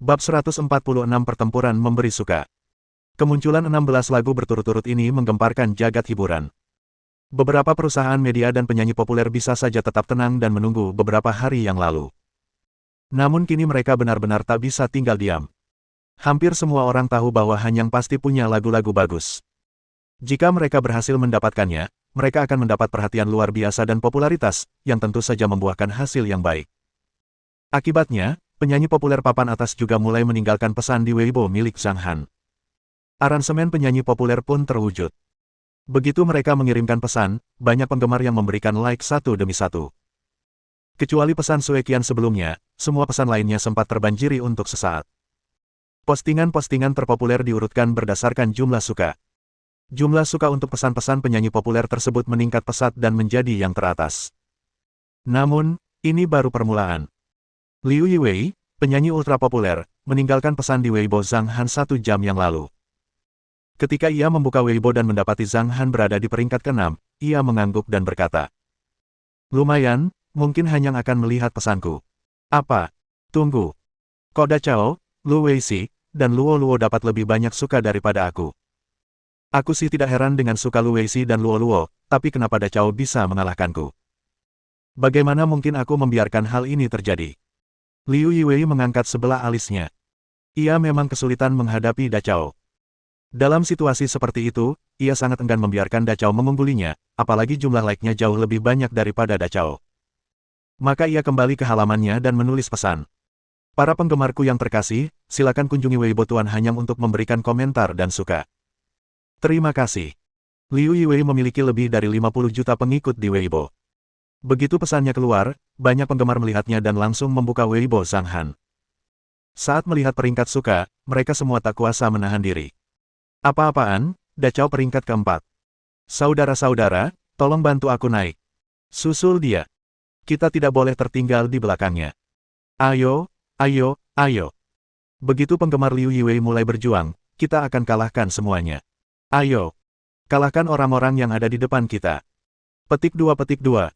Bab 146 Pertempuran Memberi Suka. Kemunculan 16 lagu berturut-turut ini menggemparkan jagat hiburan. Beberapa perusahaan media dan penyanyi populer bisa saja tetap tenang dan menunggu beberapa hari yang lalu. Namun kini mereka benar-benar tak bisa tinggal diam. Hampir semua orang tahu bahwa Hanyang pasti punya lagu-lagu bagus. Jika mereka berhasil mendapatkannya, mereka akan mendapat perhatian luar biasa dan popularitas, yang tentu saja membuahkan hasil yang baik. Akibatnya, penyanyi populer papan atas juga mulai meninggalkan pesan di Weibo milik Zhang Han. Aransemen penyanyi populer pun terwujud. Begitu mereka mengirimkan pesan, banyak penggemar yang memberikan like satu demi satu. Kecuali pesan Sue Qian sebelumnya, semua pesan lainnya sempat terbanjiri untuk sesaat. Postingan-postingan terpopuler diurutkan berdasarkan jumlah suka. Jumlah suka untuk pesan-pesan penyanyi populer tersebut meningkat pesat dan menjadi yang teratas. Namun, ini baru permulaan. Liu Yiwei, penyanyi ultra populer, meninggalkan pesan di Weibo Zhang Han 1 jam yang lalu. Ketika ia membuka Weibo dan mendapati Zhang Han berada di peringkat ke-6, ia mengangguk dan berkata, "Lumayan, mungkin Hanyang akan melihat pesanku." "Apa? Tunggu. Kok Da Chao, Lu Weishi, dan Luo Luo dapat lebih banyak suka daripada aku? Aku sih tidak heran dengan suka Lu Weishi dan Luo Luo, tapi kenapa Da Chao bisa mengalahkanku? Bagaimana mungkin aku membiarkan hal ini terjadi?" Liu Yiwei mengangkat sebelah alisnya. Ia memang kesulitan menghadapi Da Chao. Dalam situasi seperti itu, ia sangat enggan membiarkan Da Chao mengunggulinya, apalagi jumlah like-nya jauh lebih banyak daripada Da Chao. Maka ia kembali ke halamannya dan menulis pesan. "Para penggemarku yang terkasih, silakan kunjungi Weibo Tuan Hanyang untuk memberikan komentar dan suka. Terima kasih." Liu Yiwei memiliki lebih dari 50 juta pengikut di Weibo. Begitu pesannya keluar, banyak penggemar melihatnya dan langsung membuka Weibo Zhang Han. Saat melihat peringkat suka, mereka semua tak kuasa menahan diri. "Apa-apaan, Da Chao peringkat ke-4. Saudara-saudara, tolong bantu aku naik. Susul dia. Kita tidak boleh tertinggal di belakangnya. Ayo, ayo, ayo." Begitu penggemar Liu Yiwei mulai berjuang, kita akan kalahkan semuanya. Ayo, kalahkan orang-orang yang ada di depan kita. Petik 2.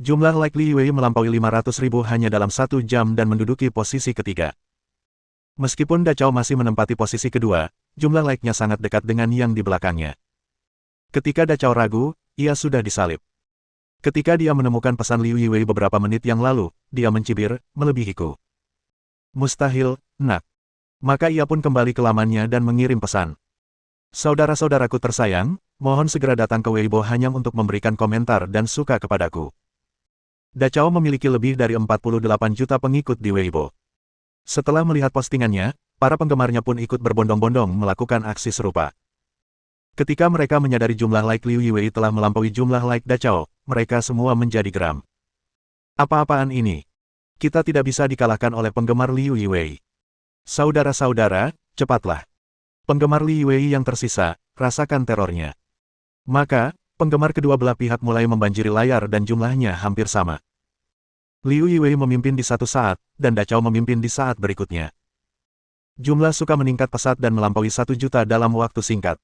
Jumlah like Liu Yiwei melampaui 500.000 hanya dalam 1 jam dan menduduki posisi ketiga. Meskipun Da Chao masih menempati posisi kedua, jumlah like-nya sangat dekat dengan yang di belakangnya. Ketika Da Chao ragu, ia sudah disalib. Ketika dia menemukan pesan Liu Yiwei beberapa menit yang lalu, dia mencibir, "Melebihiku. Mustahil, nak." Maka ia pun kembali ke lamannya dan mengirim pesan. "Saudara-saudaraku tersayang, mohon segera datang ke Weibo Hanyang untuk memberikan komentar dan suka kepadaku." Da Chao memiliki lebih dari 48 juta pengikut di Weibo. Setelah melihat postingannya, para penggemarnya pun ikut berbondong-bondong melakukan aksi serupa. Ketika mereka menyadari jumlah like Liu Yiwei telah melampaui jumlah like Da Chao, mereka semua menjadi geram. "Apa-apaan ini? Kita tidak bisa dikalahkan oleh penggemar Liu Yiwei. Saudara-saudara, cepatlah. Penggemar Liu Yiwei yang tersisa, rasakan terornya." Maka, penggemar kedua belah pihak mulai membanjiri layar dan jumlahnya hampir sama. Liu Yiwei memimpin di satu saat, dan Da Chao memimpin di saat berikutnya. Jumlah suka meningkat pesat dan melampaui 1 juta dalam waktu singkat.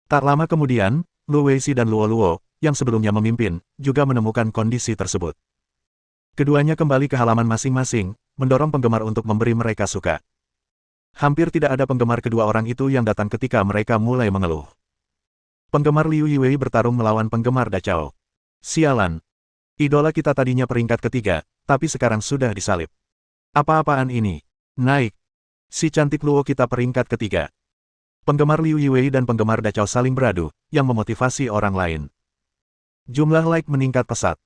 Tak lama kemudian, Lu Weishi dan Luo Luo, yang sebelumnya memimpin, juga menemukan kondisi tersebut. Keduanya kembali ke halaman masing-masing, mendorong penggemar untuk memberi mereka suka. Hampir tidak ada penggemar kedua orang itu yang datang ketika mereka mulai mengeluh. Penggemar Liu Yiwei bertarung melawan penggemar Da Chao. "Sialan. Idola kita tadinya peringkat ketiga, tapi sekarang sudah disalib. Apa-apaan ini? Naik. Si cantik Luo kita peringkat ketiga." Penggemar Liu Yiwei dan penggemar Da Chao saling beradu, yang memotivasi orang lain. Jumlah like meningkat pesat.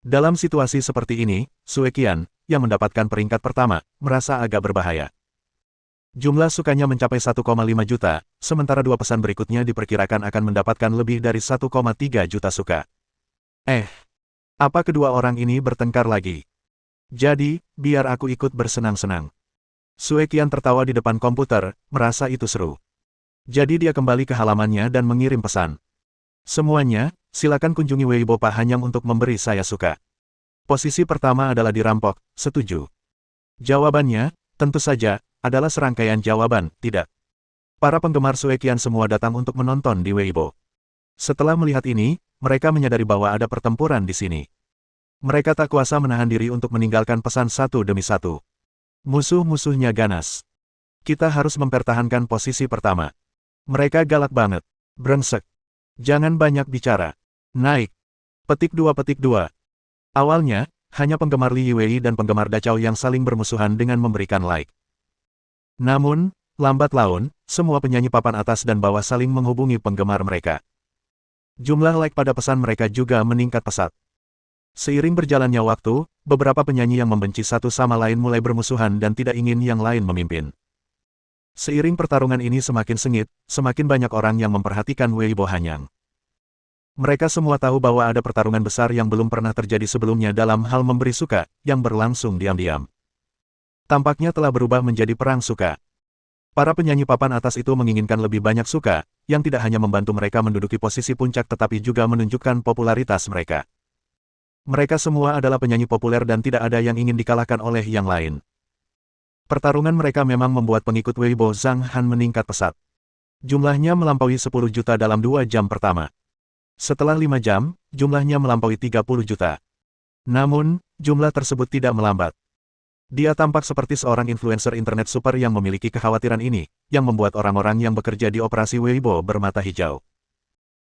Dalam situasi seperti ini, Sue Qian, yang mendapatkan peringkat pertama, merasa agak berbahaya. Jumlah sukanya mencapai 1,5 juta, sementara dua pesan berikutnya diperkirakan akan mendapatkan lebih dari 1,3 juta suka. Apa kedua orang ini bertengkar lagi? Jadi, biar aku ikut bersenang-senang. Sue Qian tertawa di depan komputer, merasa itu seru. Jadi dia kembali ke halamannya dan mengirim pesan. "Semuanya, silakan kunjungi Weibo Pak Hanyang untuk memberi saya suka. Posisi pertama adalah dirampok, setuju?" Jawabannya, tentu saja, adalah serangkaian jawaban, tidak. Para penggemar Sue Qian semua datang untuk menonton di Weibo. Setelah melihat ini, mereka menyadari bahwa ada pertempuran di sini. Mereka tak kuasa menahan diri untuk meninggalkan pesan satu demi satu. Musuh-musuhnya ganas. Kita harus mempertahankan posisi pertama. Mereka galak banget. Brengsek. Jangan banyak bicara. Naik. Petik 2. Awalnya, hanya penggemar Li Yiwei dan penggemar Dachao yang saling bermusuhan dengan memberikan like. Namun, lambat laun, semua penyanyi papan atas dan bawah saling menghubungi penggemar mereka. Jumlah like pada pesan mereka juga meningkat pesat. Seiring berjalannya waktu, beberapa penyanyi yang membenci satu sama lain mulai bermusuhan dan tidak ingin yang lain memimpin. Seiring pertarungan ini semakin sengit, semakin banyak orang yang memperhatikan Weibo Hanyang. Mereka semua tahu bahwa ada pertarungan besar yang belum pernah terjadi sebelumnya dalam hal memberi suka, yang berlangsung diam-diam. Tampaknya telah berubah menjadi perang suka. Para penyanyi papan atas itu menginginkan lebih banyak suka, yang tidak hanya membantu mereka menduduki posisi puncak tetapi juga menunjukkan popularitas mereka. Mereka semua adalah penyanyi populer dan tidak ada yang ingin dikalahkan oleh yang lain. Pertarungan mereka memang membuat pengikut Weibo Zhang Han meningkat pesat. Jumlahnya melampaui 10 juta dalam 2 jam pertama. Setelah 5 jam, jumlahnya melampaui 30 juta. Namun, jumlah tersebut tidak melambat. Dia tampak seperti seorang influencer internet super yang memiliki kekhawatiran ini, yang membuat orang-orang yang bekerja di operasi Weibo bermata hijau.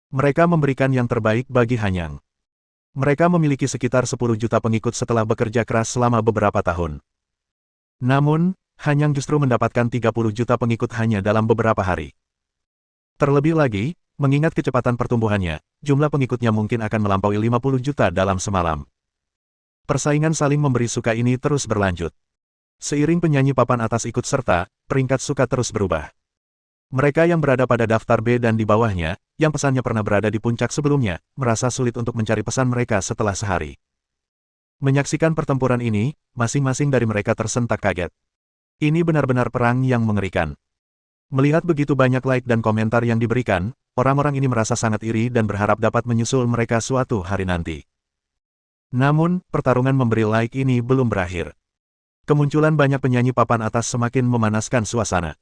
Mereka memberikan yang terbaik bagi Hanyang. Mereka memiliki sekitar 10 juta pengikut setelah bekerja keras selama beberapa tahun. Namun, Hanyang justru mendapatkan 30 juta pengikut hanya dalam beberapa hari. Terlebih lagi, mengingat kecepatan pertumbuhannya, jumlah pengikutnya mungkin akan melampaui 50 juta dalam semalam. Persaingan saling memberi suka ini terus berlanjut. Seiring penyanyi papan atas ikut serta, peringkat suka terus berubah. Mereka yang berada pada daftar B dan di bawahnya, yang pesannya pernah berada di puncak sebelumnya, merasa sulit untuk mencari pesan mereka setelah sehari. Menyaksikan pertempuran ini, masing-masing dari mereka tersentak kaget. Ini benar-benar perang yang mengerikan. Melihat begitu banyak like dan komentar yang diberikan, orang-orang ini merasa sangat iri dan berharap dapat menyusul mereka suatu hari nanti. Namun, pertarungan memberi like ini belum berakhir. Kemunculan banyak penyanyi papan atas semakin memanaskan suasana.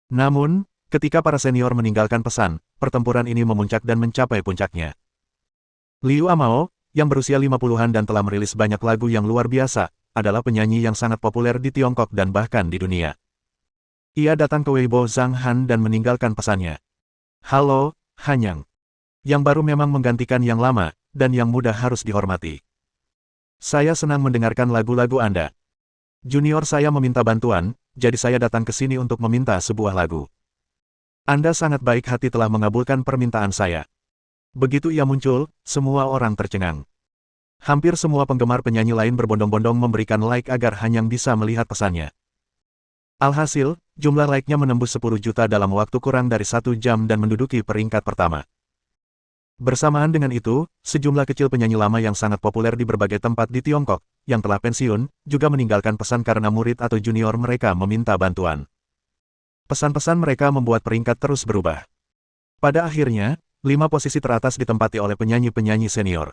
Namun, ketika para senior meninggalkan pesan, pertempuran ini memuncak dan mencapai puncaknya. Liu Amao, yang berusia 50-an dan telah merilis banyak lagu yang luar biasa, adalah penyanyi yang sangat populer di Tiongkok dan bahkan di dunia. Ia datang ke Weibo Zhang Han dan meninggalkan pesannya. Halo, Hanyang. Yang baru memang menggantikan yang lama, dan yang muda harus dihormati. Saya senang mendengarkan lagu-lagu Anda. Junior saya meminta bantuan, jadi saya datang ke sini untuk meminta sebuah lagu. Anda sangat baik hati telah mengabulkan permintaan saya. Begitu ia muncul, semua orang tercengang. Hampir semua penggemar penyanyi lain berbondong-bondong memberikan like agar Hanyang bisa melihat pesannya. Alhasil, jumlah like-nya menembus 10 juta dalam waktu kurang dari 1 jam dan menduduki peringkat pertama. Bersamaan dengan itu, sejumlah kecil penyanyi lama yang sangat populer di berbagai tempat di Tiongkok, yang telah pensiun, juga meninggalkan pesan karena murid atau junior mereka meminta bantuan. Pesan-pesan mereka membuat peringkat terus berubah. Pada akhirnya, 5 posisi teratas ditempati oleh penyanyi-penyanyi senior.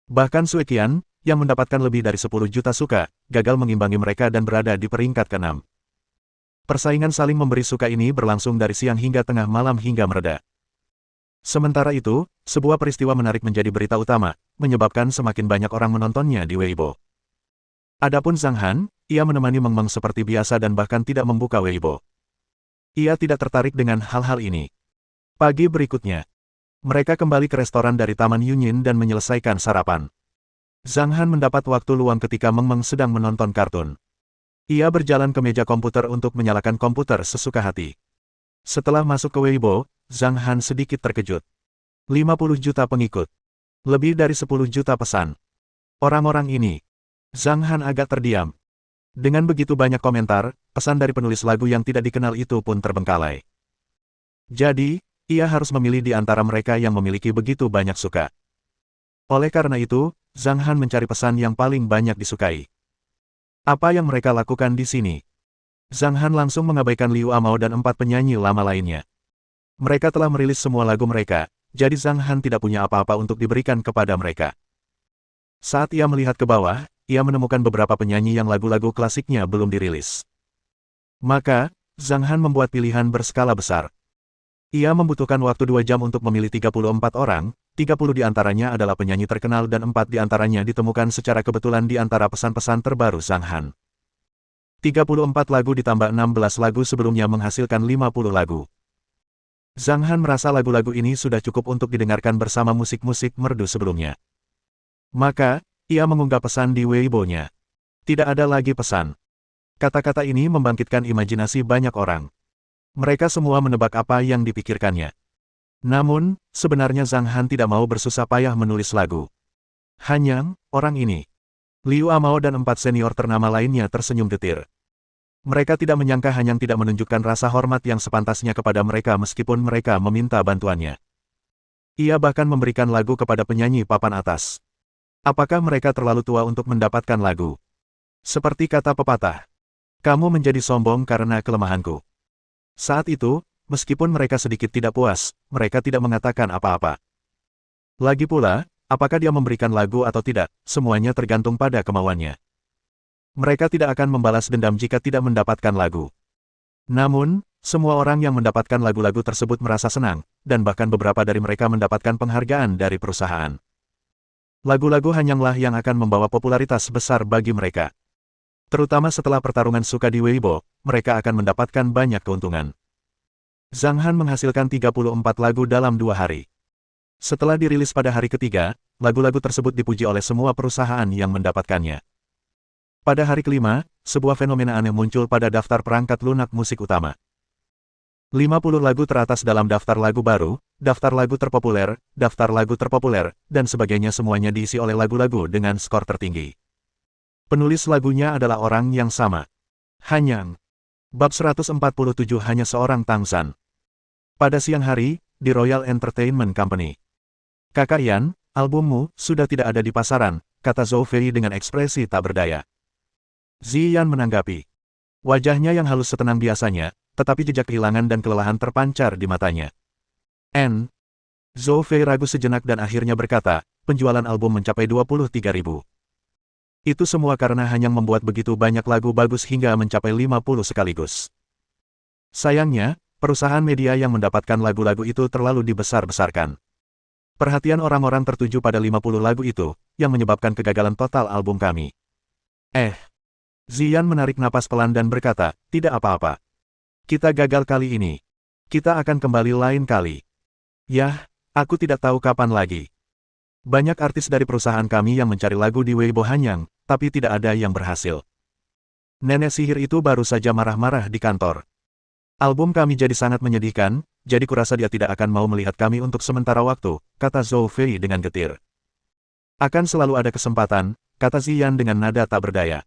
Bahkan Sue Qian, yang mendapatkan lebih dari 10 juta suka, gagal mengimbangi mereka dan berada di peringkat ke-6. Persaingan saling memberi suka ini berlangsung dari siang hingga tengah malam hingga mereda. Sementara itu, sebuah peristiwa menarik menjadi berita utama, menyebabkan semakin banyak orang menontonnya di Weibo. Adapun Zhang Han, ia menemani Meng Meng seperti biasa dan bahkan tidak membuka Weibo. Ia tidak tertarik dengan hal-hal ini. Pagi berikutnya, mereka kembali ke restoran dari Taman Yunyin dan menyelesaikan sarapan. Zhang Han mendapat waktu luang ketika Meng Meng sedang menonton kartun. Ia berjalan ke meja komputer untuk menyalakan komputer sesuka hati. Setelah masuk ke Weibo, Zhang Han sedikit terkejut. 50 juta pengikut. Lebih dari 10 juta pesan. Orang-orang ini. Zhang Han agak terdiam. Dengan begitu banyak komentar, pesan dari penulis lagu yang tidak dikenal itu pun terbengkalai. Jadi, ia harus memilih di antara mereka yang memiliki begitu banyak suka. Oleh karena itu, Zhang Han mencari pesan yang paling banyak disukai. Apa yang mereka lakukan di sini? Zhang Han langsung mengabaikan Liu Amao dan 4 penyanyi lama lainnya. Mereka telah merilis semua lagu mereka, jadi Zhang Han tidak punya apa-apa untuk diberikan kepada mereka. Saat ia melihat ke bawah, ia menemukan beberapa penyanyi yang lagu-lagu klasiknya belum dirilis. Maka, Zhang Han membuat pilihan berskala besar. Ia membutuhkan waktu 2 jam untuk memilih 34 orang, 30 di antaranya adalah penyanyi terkenal dan 4 di antaranya ditemukan secara kebetulan di antara pesan-pesan terbaru Zhang Han. 34 lagu ditambah 16 lagu sebelumnya menghasilkan 50 lagu. Zhang Han merasa lagu-lagu ini sudah cukup untuk didengarkan bersama musik-musik merdu sebelumnya. Maka, ia mengunggah pesan di Weibo-nya. Tidak ada lagi pesan. Kata-kata ini membangkitkan imajinasi banyak orang. Mereka semua menebak apa yang dipikirkannya. Namun, sebenarnya Zhang Han tidak mau bersusah payah menulis lagu. Hanyang, orang ini. Liu Amao dan 4 senior ternama lainnya tersenyum getir. Mereka tidak menyangka Hanyang tidak menunjukkan rasa hormat yang sepantasnya kepada mereka meskipun mereka meminta bantuannya. Ia bahkan memberikan lagu kepada penyanyi papan atas. Apakah mereka terlalu tua untuk mendapatkan lagu? Seperti kata pepatah, kamu menjadi sombong karena kelemahanku. Saat itu, meskipun mereka sedikit tidak puas, mereka tidak mengatakan apa-apa. Lagi pula, apakah dia memberikan lagu atau tidak, semuanya tergantung pada kemauannya. Mereka tidak akan membalas dendam jika tidak mendapatkan lagu. Namun, semua orang yang mendapatkan lagu-lagu tersebut merasa senang, dan bahkan beberapa dari mereka mendapatkan penghargaan dari perusahaan. Lagu-lagu Hanyanglah yang akan membawa popularitas besar bagi mereka. Terutama setelah pertarungan suka di Weibo, mereka akan mendapatkan banyak keuntungan. Zhang Han menghasilkan 34 lagu dalam 2 hari. Setelah dirilis pada hari ketiga, lagu-lagu tersebut dipuji oleh semua perusahaan yang mendapatkannya. Pada hari kelima, sebuah fenomena aneh muncul pada daftar perangkat lunak musik utama. 50 lagu teratas dalam daftar lagu baru, daftar lagu terpopuler, dan sebagainya semuanya diisi oleh lagu-lagu dengan skor tertinggi. Penulis lagunya adalah orang yang sama. Hanyang. Bab 147 hanya seorang Tang San. Pada siang hari, di Royal Entertainment Company. Kakak Yan, albummu sudah tidak ada di pasaran, kata Zhou Fei dengan ekspresi tak berdaya. Ziyan menanggapi. Wajahnya yang halus setenang biasanya, tetapi jejak kehilangan dan kelelahan terpancar di matanya. Zhou Fei ragu sejenak dan akhirnya berkata, penjualan album mencapai 23.000. Itu semua karena Hanyang membuat begitu banyak lagu bagus hingga mencapai 50 sekaligus. Sayangnya, perusahaan media yang mendapatkan lagu-lagu itu terlalu dibesar-besarkan. Perhatian orang-orang tertuju pada 50 lagu itu, yang menyebabkan kegagalan total album kami. Ziyan menarik napas pelan dan berkata, tidak apa-apa. Kita gagal kali ini. Kita akan kembali lain kali. Yah, aku tidak tahu kapan lagi. Banyak artis dari perusahaan kami yang mencari lagu di Weibo Hanyang, tapi tidak ada yang berhasil. Nenek sihir itu baru saja marah-marah di kantor. Album kami jadi sangat menyedihkan, jadi kurasa dia tidak akan mau melihat kami untuk sementara waktu, kata Zhou Fei dengan getir. Akan selalu ada kesempatan, kata Ziyan dengan nada tak berdaya.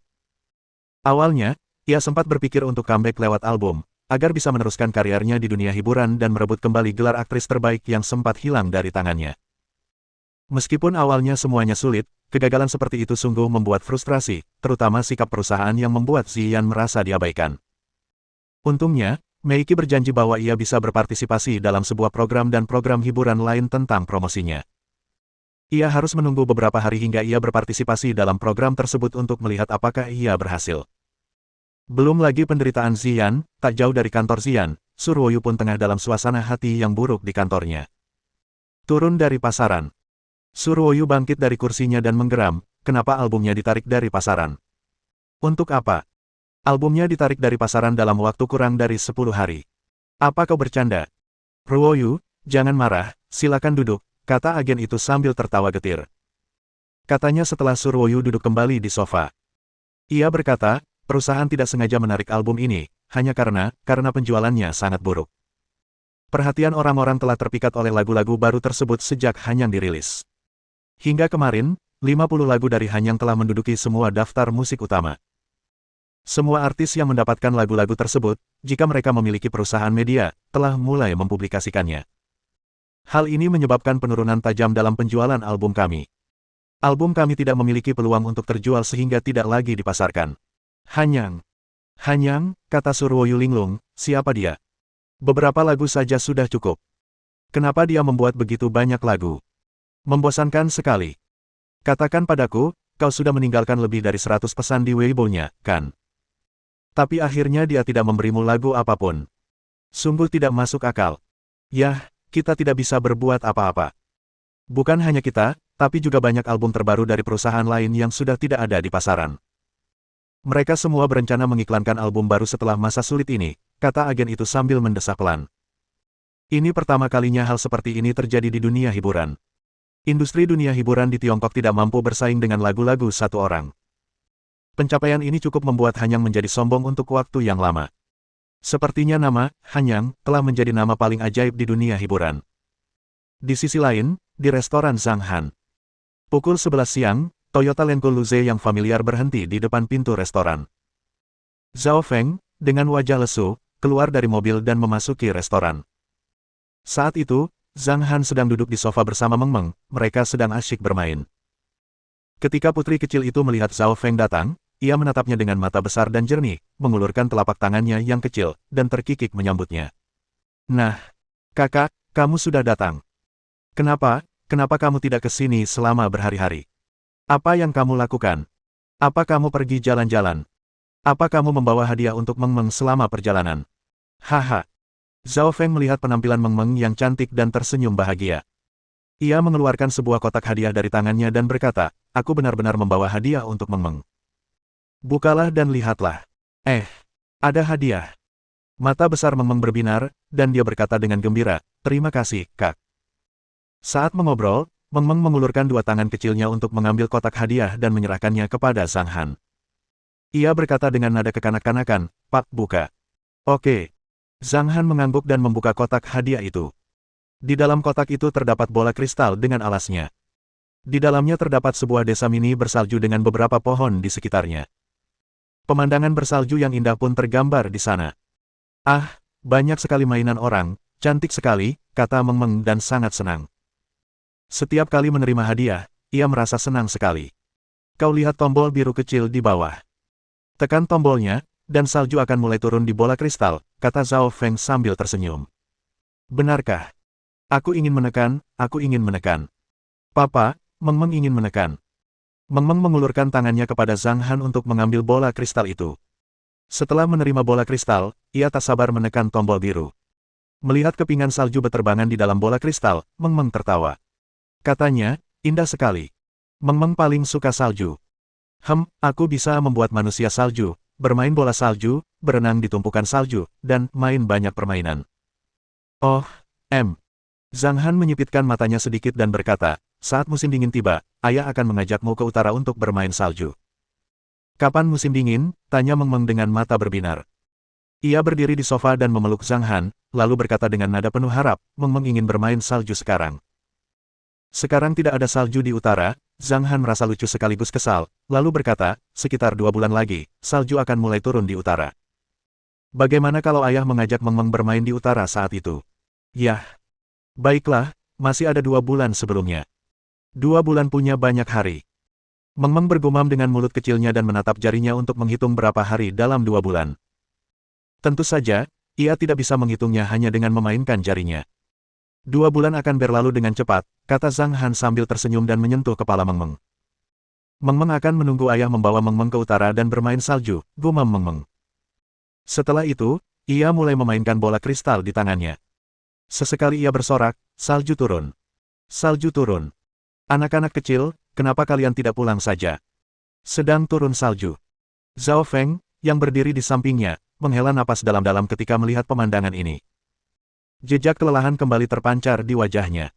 Awalnya, ia sempat berpikir untuk comeback lewat album, agar bisa meneruskan karirnya di dunia hiburan dan merebut kembali gelar aktris terbaik yang sempat hilang dari tangannya. Meskipun awalnya semuanya sulit, kegagalan seperti itu sungguh membuat frustrasi, terutama sikap perusahaan yang membuat Ziyan merasa diabaikan. Untungnya, Meiki berjanji bahwa ia bisa berpartisipasi dalam sebuah program dan program hiburan lain tentang promosinya. Ia harus menunggu beberapa hari hingga ia berpartisipasi dalam program tersebut untuk melihat apakah ia berhasil. Belum lagi penderitaan Ziyan, tak jauh dari kantor Ziyan, Surwoyu pun tengah dalam suasana hati yang buruk di kantornya. Turun dari pasaran. Surwoyu bangkit dari kursinya dan menggeram, kenapa albumnya ditarik dari pasaran? Untuk apa? Albumnya ditarik dari pasaran dalam waktu kurang dari 10 hari. Apa kau bercanda? Ruoyu, jangan marah, silakan duduk, kata agen itu sambil tertawa getir. Katanya setelah Surwoyu duduk kembali di sofa. Ia berkata, perusahaan tidak sengaja menarik album ini, hanya karena penjualannya sangat buruk. Perhatian orang-orang telah terpikat oleh lagu-lagu baru tersebut sejak Hanyang dirilis. Hingga kemarin, 50 lagu dari Hanyang telah menduduki semua daftar musik utama. Semua artis yang mendapatkan lagu-lagu tersebut, jika mereka memiliki perusahaan media, telah mulai mempublikasikannya. Hal ini menyebabkan penurunan tajam dalam penjualan album kami. Album kami tidak memiliki peluang untuk terjual sehingga tidak lagi dipasarkan. Hanyang, kata Surwoyu linglung, siapa dia? Beberapa lagu saja sudah cukup. Kenapa dia membuat begitu banyak lagu? Membosankan sekali. Katakan padaku, kau sudah meninggalkan lebih dari 100 pesan di Weibo-nya, kan? Tapi akhirnya dia tidak memberimu lagu apapun. Sungguh tidak masuk akal. Yah, kita tidak bisa berbuat apa-apa. Bukan hanya kita, tapi juga banyak album terbaru dari perusahaan lain yang sudah tidak ada di pasaran. Mereka semua berencana mengiklankan album baru setelah masa sulit ini, kata agen itu sambil mendesah pelan. Ini pertama kalinya hal seperti ini terjadi di dunia hiburan. Industri dunia hiburan di Tiongkok tidak mampu bersaing dengan lagu-lagu satu orang. Pencapaian ini cukup membuat Hanyang menjadi sombong untuk waktu yang lama. Sepertinya nama Hanyang telah menjadi nama paling ajaib di dunia hiburan. Di sisi lain, di restoran Zhang Han. Pukul 11 siang, Toyota Land Cruiser yang familiar berhenti di depan pintu restoran. Zhao Feng, dengan wajah lesu, keluar dari mobil dan memasuki restoran. Saat itu, Zhang Han sedang duduk di sofa bersama Meng Meng, mereka sedang asyik bermain. Ketika putri kecil itu melihat Zhao Feng datang, ia menatapnya dengan mata besar dan jernih, mengulurkan telapak tangannya yang kecil, dan terkikik menyambutnya. Nah, kakak, kamu sudah datang. Kenapa kamu tidak ke sini selama berhari-hari? Apa yang kamu lakukan? Apa kamu pergi jalan-jalan? Apa kamu membawa hadiah untuk Meng Meng selama perjalanan? Haha. Zhao Feng melihat penampilan Meng Meng yang cantik dan tersenyum bahagia. Ia mengeluarkan sebuah kotak hadiah dari tangannya dan berkata, aku benar-benar membawa hadiah untuk Meng Meng. Bukalah dan lihatlah. Ada hadiah. Mata besar Meng Meng berbinar, dan dia berkata dengan gembira, terima kasih, Kak. Saat mengobrol, Meng Meng mengulurkan dua tangan kecilnya untuk mengambil kotak hadiah dan menyerahkannya kepada Zhang Han. Ia berkata dengan nada kekanak-kanakan, Pak, buka. Oke. Zhang Han mengangguk dan membuka kotak hadiah itu. Di dalam kotak itu terdapat bola kristal dengan alasnya. Di dalamnya terdapat sebuah desa mini bersalju dengan beberapa pohon di sekitarnya. Pemandangan bersalju yang indah pun tergambar di sana. Ah, banyak sekali mainan orang, cantik sekali, kata Meng Meng dan sangat senang. Setiap kali menerima hadiah, ia merasa senang sekali. Kau lihat tombol biru kecil di bawah. Tekan tombolnya, dan salju akan mulai turun di bola kristal, kata Zhao Feng sambil tersenyum. Benarkah? Aku ingin menekan. Papa, Meng Meng ingin menekan. Meng Meng mengulurkan tangannya kepada Zhang Han untuk mengambil bola kristal itu. Setelah menerima bola kristal, ia tak sabar menekan tombol biru. Melihat kepingan salju berterbangan di dalam bola kristal, Meng Meng tertawa. Katanya, indah sekali. Meng Meng paling suka salju. Aku bisa membuat manusia salju, bermain bola salju, berenang di tumpukan salju, dan main banyak permainan. Oh, Zhang Han menyipitkan matanya sedikit dan berkata, saat musim dingin tiba, ayah akan mengajakmu ke utara untuk bermain salju. Kapan musim dingin? Tanya Meng Meng dengan mata berbinar. Ia berdiri di sofa dan memeluk Zhang Han, lalu berkata dengan nada penuh harap, Meng Meng ingin bermain salju sekarang. Sekarang tidak ada salju di utara, Zhang Han merasa lucu sekaligus kesal, lalu berkata, sekitar 2 bulan lagi, salju akan mulai turun di utara. Bagaimana kalau ayah mengajak Meng Meng bermain di utara saat itu? Yah. Baiklah, masih ada 2 bulan sebelumnya. 2 bulan punya banyak hari. Meng Meng bergumam dengan mulut kecilnya dan menatap jarinya untuk menghitung berapa hari dalam 2 bulan. Tentu saja, ia tidak bisa menghitungnya hanya dengan memainkan jarinya. 2 bulan akan berlalu dengan cepat, kata Zhang Han sambil tersenyum dan menyentuh kepala Meng Meng. Meng Meng akan menunggu ayah membawa Meng Meng ke utara dan bermain salju, gumam Meng Meng. Setelah itu, ia mulai memainkan bola kristal di tangannya. Sesekali ia bersorak, salju turun. Salju turun. Anak-anak kecil, kenapa kalian tidak pulang saja? Sedang turun salju. Zhao Feng, yang berdiri di sampingnya, menghela napas dalam-dalam ketika melihat pemandangan ini. Jejak kelelahan kembali terpancar di wajahnya.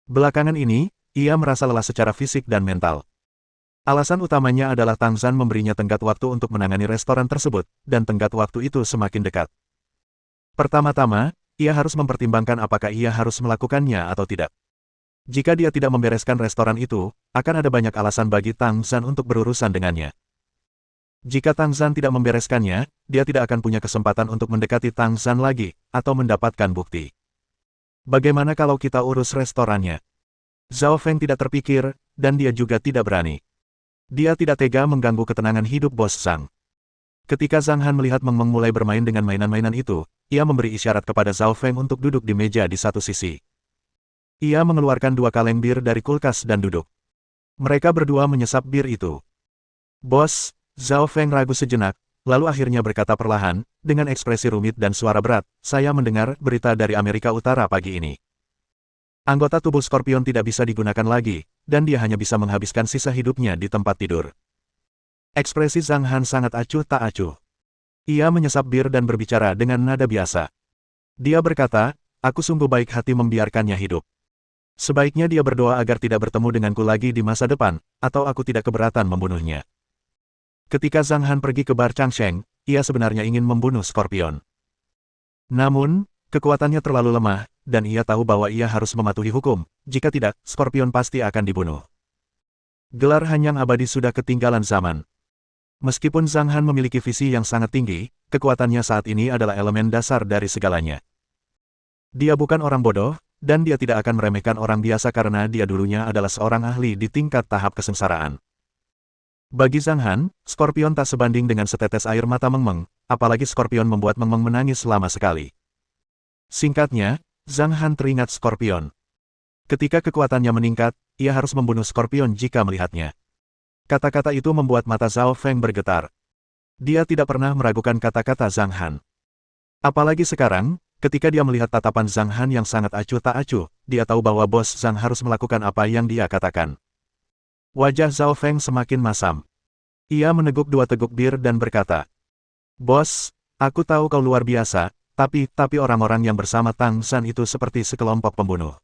Belakangan ini, ia merasa lelah secara fisik dan mental. Alasan utamanya adalah Tang Zhan memberinya tenggat waktu untuk menangani restoran tersebut, dan tenggat waktu itu semakin dekat. Pertama-tama, ia harus mempertimbangkan apakah ia harus melakukannya atau tidak. Jika dia tidak membereskan restoran itu, akan ada banyak alasan bagi Tang Zhan untuk berurusan dengannya. Jika Tang Zhan tidak membereskannya, dia tidak akan punya kesempatan untuk mendekati Tang Zhan lagi, atau mendapatkan bukti. Bagaimana kalau kita urus restorannya? Zhao Feng tidak terpikir, dan dia juga tidak berani. Dia tidak tega mengganggu ketenangan hidup bos Zhang. Ketika Zhang Han melihat Meng Meng mulai bermain dengan mainan-mainan itu, ia memberi isyarat kepada Zhao Feng untuk duduk di meja di satu sisi. Ia mengeluarkan 2 kaleng bir dari kulkas dan duduk. Mereka berdua menyesap bir itu. Bos, Zhao Feng ragu sejenak, lalu akhirnya berkata perlahan, dengan ekspresi rumit dan suara berat, saya mendengar berita dari Amerika Utara pagi ini. Anggota tubuh Scorpion tidak bisa digunakan lagi, dan dia hanya bisa menghabiskan sisa hidupnya di tempat tidur. Ekspresi Zhang Han sangat acuh tak acuh. Ia menyesap bir dan berbicara dengan nada biasa. Dia berkata, aku sungguh baik hati membiarkannya hidup. Sebaiknya dia berdoa agar tidak bertemu denganku lagi di masa depan, atau aku tidak keberatan membunuhnya. Ketika Zhang Han pergi ke bar Changsheng, ia sebenarnya ingin membunuh Scorpion. Namun, kekuatannya terlalu lemah, dan ia tahu bahwa ia harus mematuhi hukum, jika tidak, Scorpion pasti akan dibunuh. Gelar Hanyang Abadi sudah ketinggalan zaman. Meskipun Zhang Han memiliki visi yang sangat tinggi, kekuatannya saat ini adalah elemen dasar dari segalanya. Dia bukan orang bodoh, dan dia tidak akan meremehkan orang biasa karena dia dulunya adalah seorang ahli di tingkat tahap kesengsaraan. Bagi Zhang Han, Scorpion tak sebanding dengan setetes air mata Meng Meng, apalagi Scorpion membuat Meng Meng menangis lama sekali. Singkatnya, Zhang Han teringat Scorpion. Ketika kekuatannya meningkat, ia harus membunuh Scorpion jika melihatnya. Kata-kata itu membuat mata Zhao Feng bergetar. Dia tidak pernah meragukan kata-kata Zhang Han. Apalagi sekarang, ketika dia melihat tatapan Zhang Han yang sangat acuh tak acuh, dia tahu bahwa bos Zhang harus melakukan apa yang dia katakan. Wajah Zhao Feng semakin masam. Ia meneguk 2 teguk bir dan berkata, "Bos, aku tahu kau luar biasa, tapi orang-orang yang bersama Tang Zhan itu seperti sekelompok pembunuh.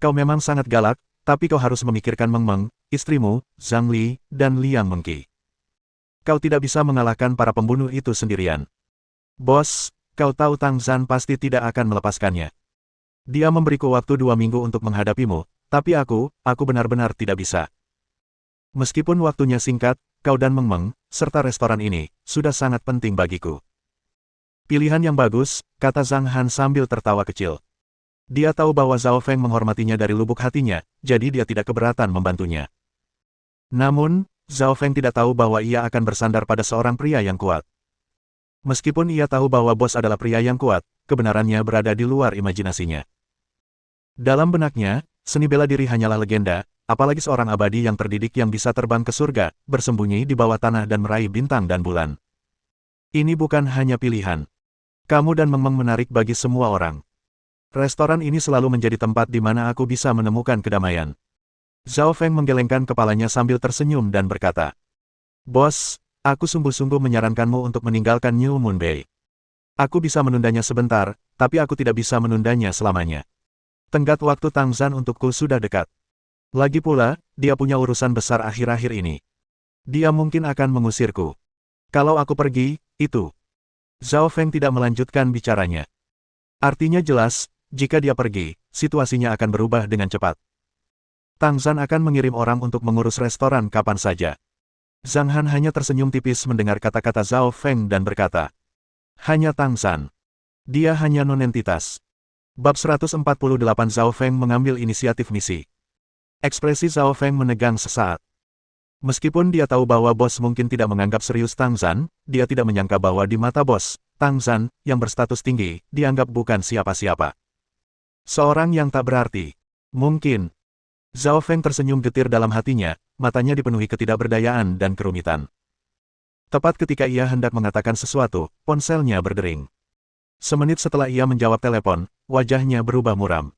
Kau memang sangat galak, tapi kau harus memikirkan Meng Meng, istrimu, Zhang Li, dan Liang Mengqi. Kau tidak bisa mengalahkan para pembunuh itu sendirian. Bos, kau tahu Tang Zhan pasti tidak akan melepaskannya. Dia memberiku waktu 2 minggu untuk menghadapimu, tapi aku benar-benar tidak bisa. Meskipun waktunya singkat, kau dan Meng Meng, serta restoran ini, sudah sangat penting bagiku." "Pilihan yang bagus," kata Zhang Han sambil tertawa kecil. Dia tahu bahwa Zhao Feng menghormatinya dari lubuk hatinya, jadi dia tidak keberatan membantunya. Namun, Zhao Feng tidak tahu bahwa ia akan bersandar pada seorang pria yang kuat. Meskipun ia tahu bahwa bos adalah pria yang kuat, kebenarannya berada di luar imajinasinya. Dalam benaknya, seni bela diri hanyalah legenda, apalagi seorang abadi yang terdidik yang bisa terbang ke surga, bersembunyi di bawah tanah dan meraih bintang dan bulan. Ini bukan hanya pilihan. Kamu dan Meng Meng menarik bagi semua orang. Restoran ini selalu menjadi tempat di mana aku bisa menemukan kedamaian." Zhao Feng menggelengkan kepalanya sambil tersenyum dan berkata, "Bos, aku sungguh-sungguh menyarankanmu untuk meninggalkan New Moon Bay. Aku bisa menundanya sebentar, tapi aku tidak bisa menundanya selamanya. Tenggat waktu Tang Zhan untukku sudah dekat. Lagi pula, dia punya urusan besar akhir-akhir ini. Dia mungkin akan mengusirku. Kalau aku pergi, itu." Zhao Feng tidak melanjutkan bicaranya. Artinya jelas, jika dia pergi, situasinya akan berubah dengan cepat. Tang Zhan akan mengirim orang untuk mengurus restoran kapan saja. Zhang Han hanya tersenyum tipis mendengar kata-kata Zhao Feng dan berkata, "Hanya Tang Zhan. Dia hanya nonentitas." Bab 148 Zhao Feng mengambil inisiatif misi. Ekspresi Zhao Feng menegang sesaat. Meskipun dia tahu bahwa bos mungkin tidak menganggap serius Tang Zhan, dia tidak menyangka bahwa di mata bos, Tang Zhan, yang berstatus tinggi, dianggap bukan siapa-siapa. Seorang yang tak berarti. Mungkin. Zhao Feng tersenyum getir dalam hatinya, matanya dipenuhi ketidakberdayaan dan kerumitan. Tepat ketika ia hendak mengatakan sesuatu, ponselnya berdering. Semenit setelah ia menjawab telepon, wajahnya berubah muram.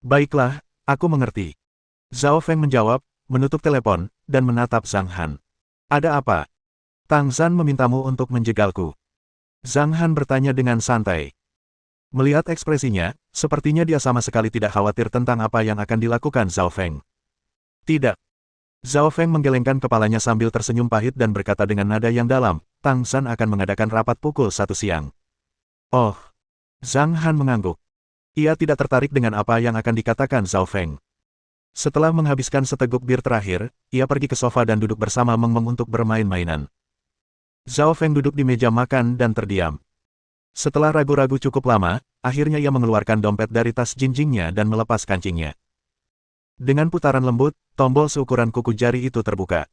"Baiklah, aku mengerti." Zhao Feng menjawab, menutup telepon, dan menatap Zhang Han. "Ada apa? Tang Zhan memintamu untuk menjegalku." Zhang Han bertanya dengan santai. Melihat ekspresinya, sepertinya dia sama sekali tidak khawatir tentang apa yang akan dilakukan Zhao Feng. "Tidak." Zhao Feng menggelengkan kepalanya sambil tersenyum pahit dan berkata dengan nada yang dalam, "Tang Zhan akan mengadakan rapat pukul 1 siang." "Oh." Zhang Han mengangguk. Ia tidak tertarik dengan apa yang akan dikatakan Zhao Feng. Setelah menghabiskan seteguk bir terakhir, ia pergi ke sofa dan duduk bersama Meng Meng untuk bermain-mainan. Zhao Feng duduk di meja makan dan terdiam. Setelah ragu-ragu cukup lama, akhirnya ia mengeluarkan dompet dari tas jinjingnya dan melepas kancingnya. Dengan putaran lembut, tombol seukuran kuku jari itu terbuka.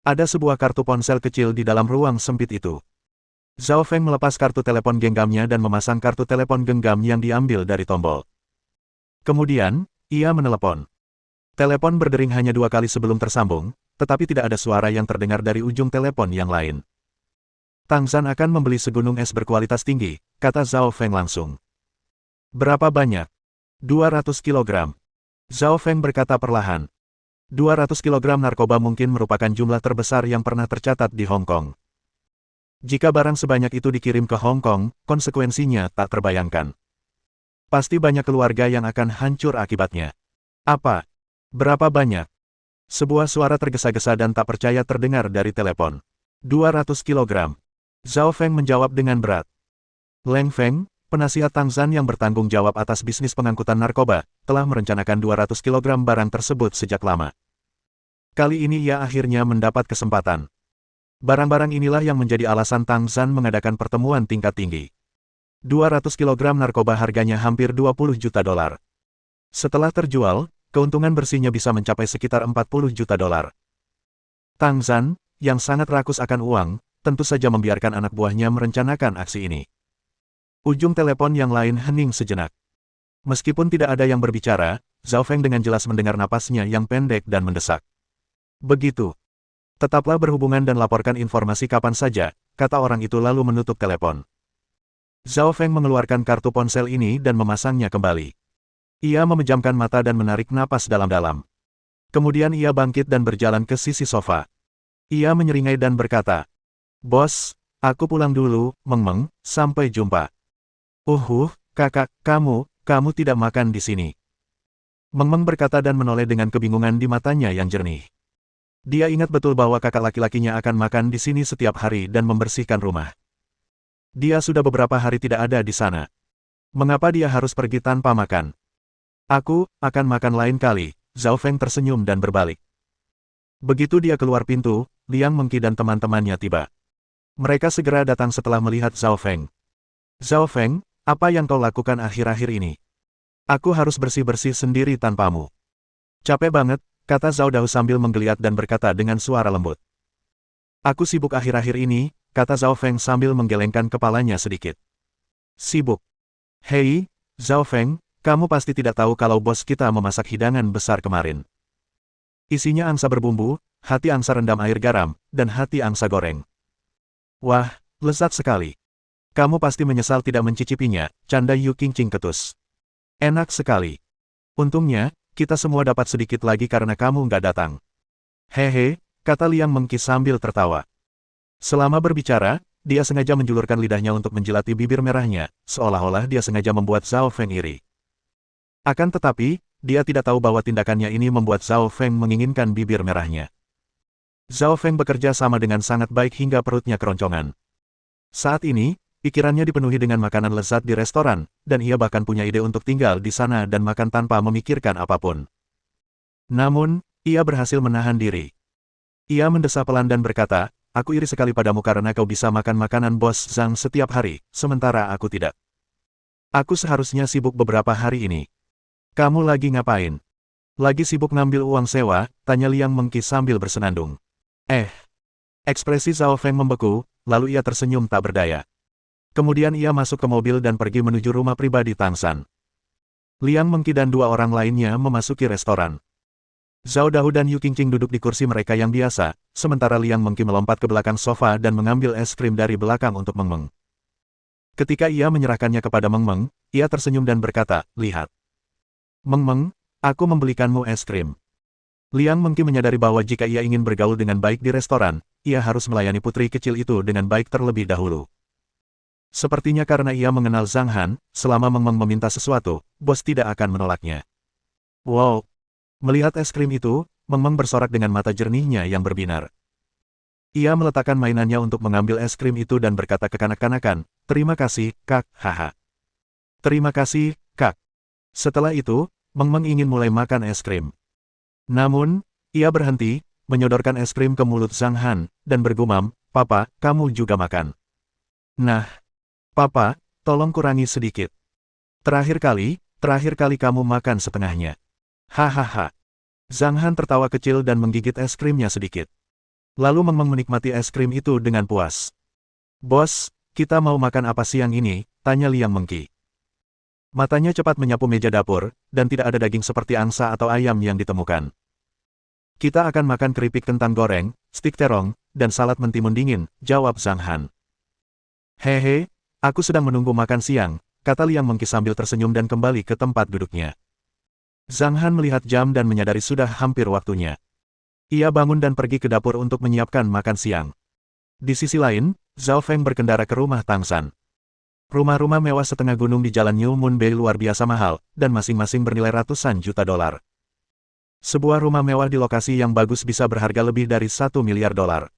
Ada sebuah kartu ponsel kecil di dalam ruang sempit itu. Zhao Feng melepas kartu telepon genggamnya dan memasang kartu telepon genggam yang diambil dari tombol. Kemudian, ia menelepon. Telepon berdering hanya 2 kali sebelum tersambung, tetapi tidak ada suara yang terdengar dari ujung telepon yang lain. "Tang Zhan akan membeli segunung es berkualitas tinggi," kata Zhao Feng langsung. "Berapa banyak?" 200 kilogram. Zhao Feng berkata perlahan. 200 kilogram narkoba mungkin merupakan jumlah terbesar yang pernah tercatat di Hong Kong. Jika barang sebanyak itu dikirim ke Hong Kong, konsekuensinya tak terbayangkan. Pasti banyak keluarga yang akan hancur akibatnya. Apa? Berapa banyak? Sebuah suara tergesa-gesa dan tak percaya terdengar dari telepon. 200 kilogram. Zhao Feng menjawab dengan berat. Leng Feng, penasihat Tang Zhan yang bertanggung jawab atas bisnis pengangkutan narkoba, telah merencanakan 200 kilogram barang tersebut sejak lama. Kali ini ia akhirnya mendapat kesempatan. Barang-barang inilah yang menjadi alasan Tang Zhan mengadakan pertemuan tingkat tinggi. 200 kilogram narkoba harganya hampir 20 juta dolar. Setelah terjual, keuntungan bersihnya bisa mencapai sekitar 40 juta dolar. Tang Zhan, yang sangat rakus akan uang, tentu saja membiarkan anak buahnya merencanakan aksi ini. Ujung telepon yang lain hening sejenak. Meskipun tidak ada yang berbicara, Zhao Feng dengan jelas mendengar napasnya yang pendek dan mendesak. Begitu. Tetaplah berhubungan dan laporkan informasi kapan saja, kata orang itu lalu menutup telepon. Zhao Feng mengeluarkan kartu ponsel ini dan memasangnya kembali. Ia memejamkan mata dan menarik napas dalam-dalam. Kemudian ia bangkit dan berjalan ke sisi sofa. Ia menyeringai dan berkata, "Bos, aku pulang dulu, Meng Meng, sampai jumpa." Kakak, kamu tidak makan di sini." Meng Meng berkata dan menoleh dengan kebingungan di matanya yang jernih. Dia ingat betul bahwa kakak laki-lakinya akan makan di sini setiap hari dan membersihkan rumah. Dia sudah beberapa hari tidak ada di sana. Mengapa dia harus pergi tanpa makan? "Aku akan makan lain kali." Zhao Feng tersenyum dan berbalik. Begitu dia keluar pintu, Liang Mengqi dan teman-temannya tiba. Mereka segera datang setelah melihat Zhao Feng. "Zhao Feng, apa yang kau lakukan akhir-akhir ini? Aku harus bersih-bersih sendiri tanpamu." "Capek banget," kata Zhao Dao sambil menggeliat dan berkata dengan suara lembut. "Aku sibuk akhir-akhir ini," kata Zhao Feng sambil menggelengkan kepalanya sedikit. "Sibuk? Hei, Zhao Feng, kamu pasti tidak tahu kalau bos kita memasak hidangan besar kemarin. Isinya angsa berbumbu, hati angsa rendam air garam, dan hati angsa goreng. Wah, lezat sekali. Kamu pasti menyesal tidak mencicipinya," canda Yu Qingqing ketus. "Enak sekali. Untungnya, kita semua dapat sedikit lagi karena kamu nggak datang." "Hehe," kata Liang Mengqi sambil tertawa. Selama berbicara, dia sengaja menjulurkan lidahnya untuk menjilati bibir merahnya, seolah-olah dia sengaja membuat Zhao Feng iri. Akan tetapi, dia tidak tahu bahwa tindakannya ini membuat Zhao Feng menginginkan bibir merahnya. Zhao Feng bekerja sama dengan sangat baik hingga perutnya keroncongan. Saat ini, pikirannya dipenuhi dengan makanan lezat di restoran, dan ia bahkan punya ide untuk tinggal di sana dan makan tanpa memikirkan apapun. Namun, ia berhasil menahan diri. Ia mendesah pelan dan berkata, "Aku iri sekali padamu karena kau bisa makan makanan bos Zhang setiap hari, sementara aku tidak. Aku seharusnya sibuk beberapa hari ini." "Kamu lagi ngapain?" "Lagi sibuk ngambil uang sewa," tanya Liang Mengqi sambil bersenandung. Ekspresi Zhao Feng membeku, lalu ia tersenyum tak berdaya. Kemudian ia masuk ke mobil dan pergi menuju rumah pribadi Tang Zhan. Liang Mengqi dan dua orang lainnya memasuki restoran. Zhao Dao dan Yu Qingqing duduk di kursi mereka yang biasa, sementara Liang Mengqi melompat ke belakang sofa dan mengambil es krim dari belakang untuk Meng Meng. Ketika ia menyerahkannya kepada Meng Meng, ia tersenyum dan berkata, "Lihat. Meng Meng, aku membelikanmu es krim." Liang Mengqi menyadari bahwa jika ia ingin bergaul dengan baik di restoran, ia harus melayani putri kecil itu dengan baik terlebih dahulu. Sepertinya karena ia mengenal Zhang Han, selama Meng Meng meminta sesuatu, bos tidak akan menolaknya. Wow! Melihat es krim itu, Meng Meng bersorak dengan mata jernihnya yang berbinar. Ia meletakkan mainannya untuk mengambil es krim itu dan berkata kekanak-kanakan, "Terima kasih, Kak, haha." "Terima kasih, Kak." Setelah itu, Meng Meng ingin mulai makan es krim. Namun, ia berhenti, menyodorkan es krim ke mulut Zhang Han, dan bergumam, "Papa, kamu juga makan." "Nah, Papa, tolong kurangi sedikit. Terakhir kali kamu makan setengahnya." "Hahaha." Zhang Han tertawa kecil dan menggigit es krimnya sedikit. Lalu Meng Meng menikmati es krim itu dengan puas. "Bos, kita mau makan apa siang ini?" tanya Liang Mengqi. Matanya cepat menyapu meja dapur, dan tidak ada daging seperti angsa atau ayam yang ditemukan. "Kita akan makan keripik kentang goreng, stik terong, dan salad mentimun dingin," jawab Zhang Han. "Hehe, aku sedang menunggu makan siang," kata Liang Mengqi sambil tersenyum dan kembali ke tempat duduknya. Zhang Han melihat jam dan menyadari sudah hampir waktunya. Ia bangun dan pergi ke dapur untuk menyiapkan makan siang. Di sisi lain, Zhao Feng berkendara ke rumah Tang San. Rumah-rumah mewah setengah gunung di Jalan New Moon Bay luar biasa mahal, dan masing-masing bernilai ratusan juta dolar. Sebuah rumah mewah di lokasi yang bagus bisa berharga lebih dari 1 miliar dolar.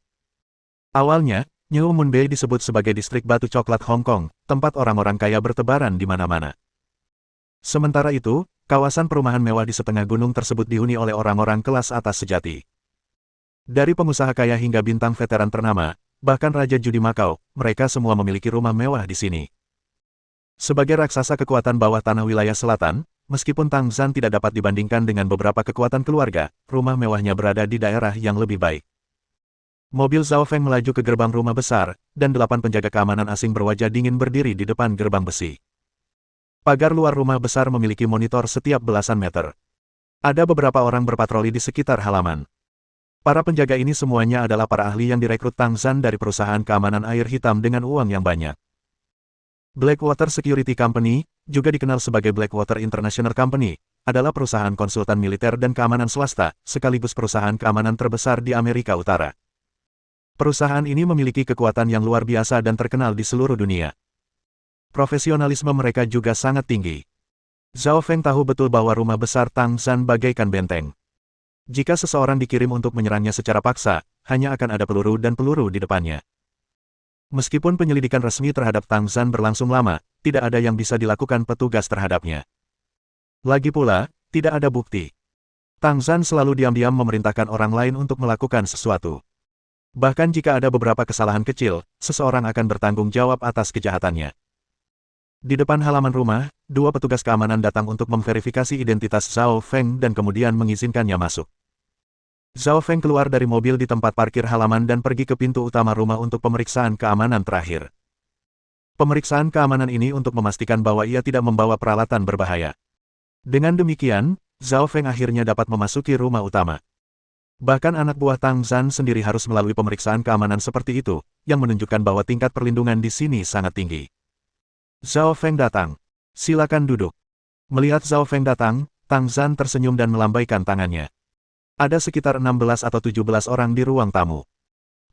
Awalnya, New Moon Bay disebut sebagai distrik batu coklat Hong Kong, tempat orang-orang kaya bertebaran di mana-mana. Sementara itu, kawasan perumahan mewah di setengah gunung tersebut dihuni oleh orang-orang kelas atas sejati. Dari pengusaha kaya hingga bintang veteran ternama, bahkan Raja Judi Makau, mereka semua memiliki rumah mewah di sini. Sebagai raksasa kekuatan bawah tanah wilayah selatan, meskipun Tang Zan tidak dapat dibandingkan dengan beberapa kekuatan keluarga, rumah mewahnya berada di daerah yang lebih baik. Mobil Zhao Feng melaju ke gerbang rumah besar, dan 8 penjaga keamanan asing berwajah dingin berdiri di depan gerbang besi. Pagar luar rumah besar memiliki monitor setiap belasan meter. Ada beberapa orang berpatroli di sekitar halaman. Para penjaga ini semuanya adalah para ahli yang direkrut Tang Zan dari perusahaan keamanan air hitam dengan uang yang banyak. Blackwater Security Company, juga dikenal sebagai Blackwater International Company, adalah perusahaan konsultan militer dan keamanan swasta, sekaligus perusahaan keamanan terbesar di Amerika Utara. Perusahaan ini memiliki kekuatan yang luar biasa dan terkenal di seluruh dunia. Profesionalisme mereka juga sangat tinggi. Zhao Feng tahu betul bahwa rumah besar Tang Zan bagaikan benteng. Jika seseorang dikirim untuk menyerangnya secara paksa, hanya akan ada peluru dan peluru di depannya. Meskipun penyelidikan resmi terhadap Tang Zan berlangsung lama, tidak ada yang bisa dilakukan petugas terhadapnya. Lagi pula, tidak ada bukti. Tang Zan selalu diam-diam memerintahkan orang lain untuk melakukan sesuatu. Bahkan jika ada beberapa kesalahan kecil, seseorang akan bertanggung jawab atas kejahatannya. Di depan halaman rumah, 2 petugas keamanan datang untuk memverifikasi identitas Zhao Feng dan kemudian mengizinkannya masuk. Zhao Feng keluar dari mobil di tempat parkir halaman dan pergi ke pintu utama rumah untuk pemeriksaan keamanan terakhir. Pemeriksaan keamanan ini untuk memastikan bahwa ia tidak membawa peralatan berbahaya. Dengan demikian, Zhao Feng akhirnya dapat memasuki rumah utama. Bahkan anak buah Tang Zan sendiri harus melalui pemeriksaan keamanan seperti itu, yang menunjukkan bahwa tingkat perlindungan di sini sangat tinggi. Zhao Feng datang. Silakan duduk. Melihat Zhao Feng datang, Tang Zan tersenyum dan melambaikan tangannya. Ada sekitar 16 atau 17 orang di ruang tamu.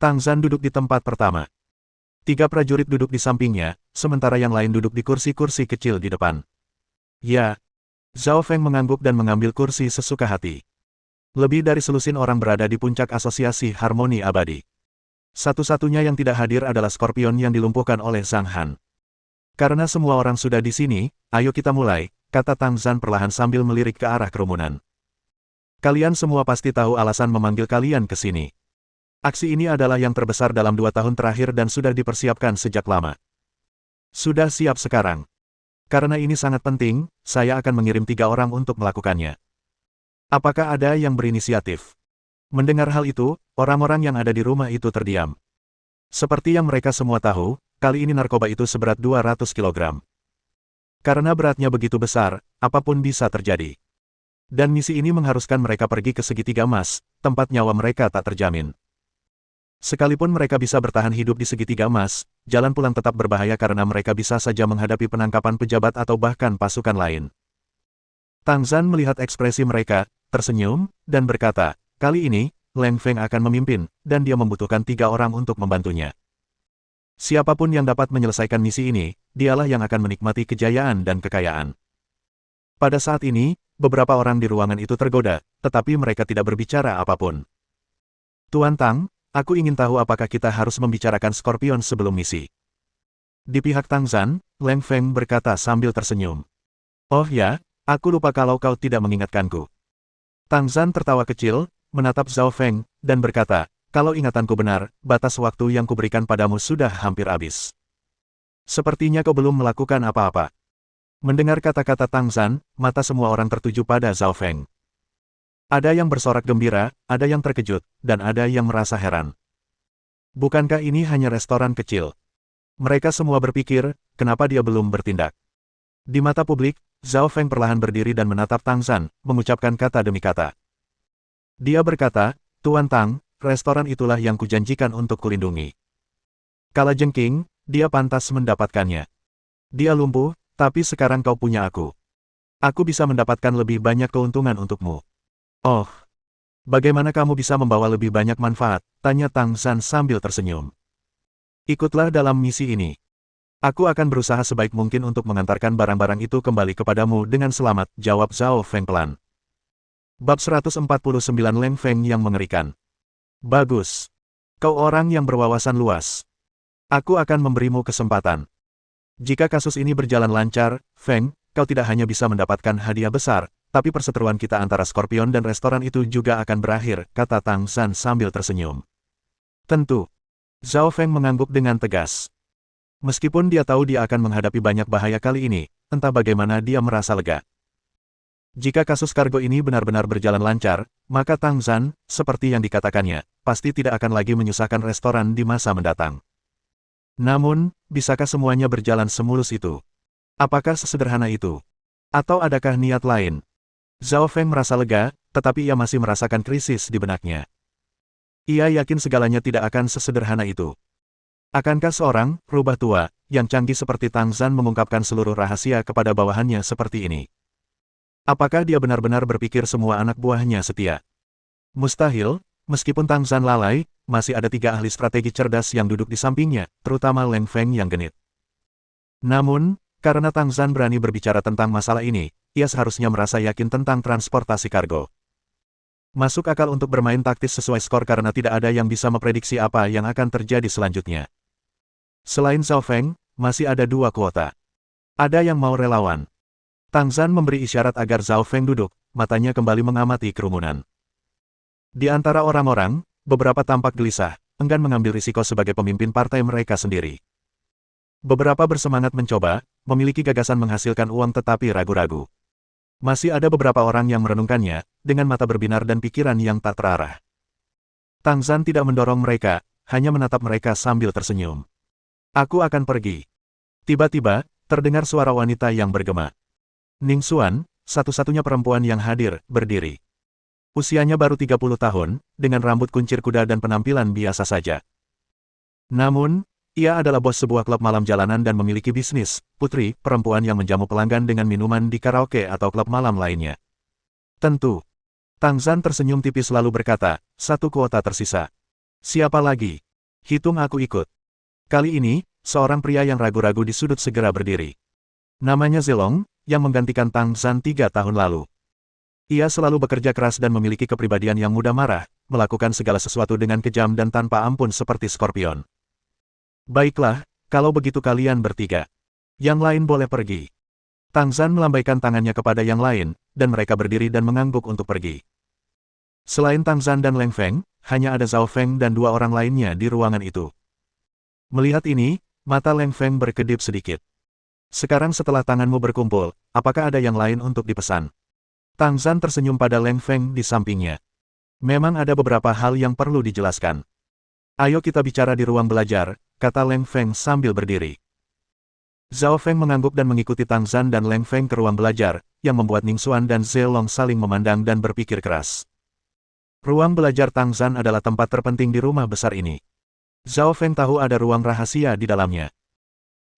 Tang Zan duduk di tempat pertama. 3 prajurit duduk di sampingnya, sementara yang lain duduk di kursi-kursi kecil di depan. Ya. Zhao Feng mengangguk dan mengambil kursi sesuka hati. Lebih dari selusin orang berada di puncak asosiasi harmoni abadi. Satu-satunya yang tidak hadir adalah Scorpion yang dilumpuhkan oleh Zhang Han. Karena semua orang sudah di sini, ayo kita mulai, kata Tang Zan perlahan sambil melirik ke arah kerumunan. Kalian semua pasti tahu alasan memanggil kalian ke sini. Aksi ini adalah yang terbesar dalam 2 tahun terakhir dan sudah dipersiapkan sejak lama. Sudah siap sekarang. Karena ini sangat penting, saya akan mengirim 3 orang untuk melakukannya. Apakah ada yang berinisiatif? Mendengar hal itu, orang-orang yang ada di rumah itu terdiam. Seperti yang mereka semua tahu, kali ini narkoba itu seberat 200 kg. Karena beratnya begitu besar, apapun bisa terjadi. Dan misi ini mengharuskan mereka pergi ke segitiga emas, tempat nyawa mereka tak terjamin. Sekalipun mereka bisa bertahan hidup di segitiga emas, jalan pulang tetap berbahaya karena mereka bisa saja menghadapi penangkapan pejabat atau bahkan pasukan lain. Tang Zan melihat ekspresi mereka, tersenyum, dan berkata, kali ini, Leng Feng akan memimpin, dan dia membutuhkan 3 orang untuk membantunya. Siapapun yang dapat menyelesaikan misi ini, dialah yang akan menikmati kejayaan dan kekayaan. Pada saat ini, beberapa orang di ruangan itu tergoda, tetapi mereka tidak berbicara apapun. Tuan Tang, aku ingin tahu apakah kita harus membicarakan Scorpion sebelum misi. Di pihak Tang Zan, Leng Feng berkata sambil tersenyum. Oh ya, aku lupa kalau kau tidak mengingatkanku. Tang Zan tertawa kecil, menatap Zhao Feng, dan berkata, kalau ingatanku benar, batas waktu yang kuberikan padamu sudah hampir habis. Sepertinya kau belum melakukan apa-apa. Mendengar kata-kata Tang Zan, mata semua orang tertuju pada Zhao Feng. Ada yang bersorak gembira, ada yang terkejut, dan ada yang merasa heran. Bukankah ini hanya restoran kecil? Mereka semua berpikir, kenapa dia belum bertindak? Di mata publik, Zhao Feng perlahan berdiri dan menatap Tang Zan, mengucapkan kata demi kata. Dia berkata, Tuan Tang, restoran itulah yang kujanjikan untuk kulindungi. Kala jengking, dia pantas mendapatkannya. Dia lumpuh, tapi sekarang kau punya aku. Aku bisa mendapatkan lebih banyak keuntungan untukmu. Oh, bagaimana kamu bisa membawa lebih banyak manfaat? Tanya Tang Zhan sambil tersenyum. Ikutlah dalam misi ini. Aku akan berusaha sebaik mungkin untuk mengantarkan barang-barang itu kembali kepadamu dengan selamat, jawab Zhao Feng pelan. Bab 149 Leng Feng yang mengerikan. Bagus. Kau orang yang berwawasan luas. Aku akan memberimu kesempatan. Jika kasus ini berjalan lancar, Feng, kau tidak hanya bisa mendapatkan hadiah besar, tapi perseteruan kita antara Scorpion dan restoran itu juga akan berakhir, kata Tang Zhan sambil tersenyum. Tentu. Zhao Feng mengangguk dengan tegas. Meskipun dia tahu dia akan menghadapi banyak bahaya kali ini, entah bagaimana dia merasa lega. Jika kasus kargo ini benar-benar berjalan lancar, maka Tang Zhan, seperti yang dikatakannya, pasti tidak akan lagi menyusahkan restoran di masa mendatang. Namun, bisakah semuanya berjalan semulus itu? Apakah sesederhana itu? Atau adakah niat lain? Zhao Feng merasa lega, tetapi ia masih merasakan krisis di benaknya. Ia yakin segalanya tidak akan sesederhana itu. Akankah seorang rubah tua yang canggih seperti Tang Zhan mengungkapkan seluruh rahasia kepada bawahannya seperti ini? Apakah dia benar-benar berpikir semua anak buahnya setia? Mustahil, meskipun Tang Zhan lalai, masih ada 3 ahli strategi cerdas yang duduk di sampingnya, terutama Leng Feng yang genit. Namun, karena Tang Zhan berani berbicara tentang masalah ini, ia seharusnya merasa yakin tentang transportasi kargo. Masuk akal untuk bermain taktis sesuai skor karena tidak ada yang bisa memprediksi apa yang akan terjadi selanjutnya. Selain Zhao Feng, masih ada 2 kuota. Ada yang mau relawan. Tang Zhan memberi isyarat agar Zhao Feng duduk, matanya kembali mengamati kerumunan. Di antara orang-orang, beberapa tampak gelisah, enggan mengambil risiko sebagai pemimpin partai mereka sendiri. Beberapa bersemangat mencoba, memiliki gagasan menghasilkan uang tetapi ragu-ragu. Masih ada beberapa orang yang merenungkannya, dengan mata berbinar dan pikiran yang tak terarah. Tang Zhan tidak mendorong mereka, hanya menatap mereka sambil tersenyum. Aku akan pergi. Tiba-tiba, terdengar suara wanita yang bergema. Ning Xuan, satu-satunya perempuan yang hadir, berdiri. Usianya baru 30 tahun, dengan rambut kuncir kuda dan penampilan biasa saja. Namun, ia adalah bos sebuah klub malam jalanan dan memiliki bisnis, putri, perempuan yang menjamu pelanggan dengan minuman di karaoke atau klub malam lainnya. Tentu. Tang Zhan tersenyum tipis lalu berkata, 1 kuota tersisa. Siapa lagi? Hitung aku ikut. Kali ini, seorang pria yang ragu-ragu di sudut segera berdiri. Namanya Zelong, yang menggantikan Tang Zhan 3 tahun lalu. Ia selalu bekerja keras dan memiliki kepribadian yang mudah marah, melakukan segala sesuatu dengan kejam dan tanpa ampun seperti Scorpion. Baiklah, kalau begitu kalian bertiga. Yang lain boleh pergi. Tang Zhan melambaikan tangannya kepada yang lain, dan mereka berdiri dan mengangguk untuk pergi. Selain Tang Zhan dan Leng Feng, hanya ada Zhao Feng dan 2 orang lainnya di ruangan itu. Melihat ini, mata Leng Feng berkedip sedikit. Sekarang setelah tanganmu berkumpul, apakah ada yang lain untuk dipesan? Tang Zhan tersenyum pada Leng Feng di sampingnya. Memang ada beberapa hal yang perlu dijelaskan. Ayo kita bicara di ruang belajar, kata Leng Feng sambil berdiri. Zhao Feng mengangguk dan mengikuti Tang Zhan dan Leng Feng ke ruang belajar, yang membuat Ning Xuan dan Zelong saling memandang dan berpikir keras. Ruang belajar Tang Zhan adalah tempat terpenting di rumah besar ini. Zhao Feng tahu ada ruang rahasia di dalamnya.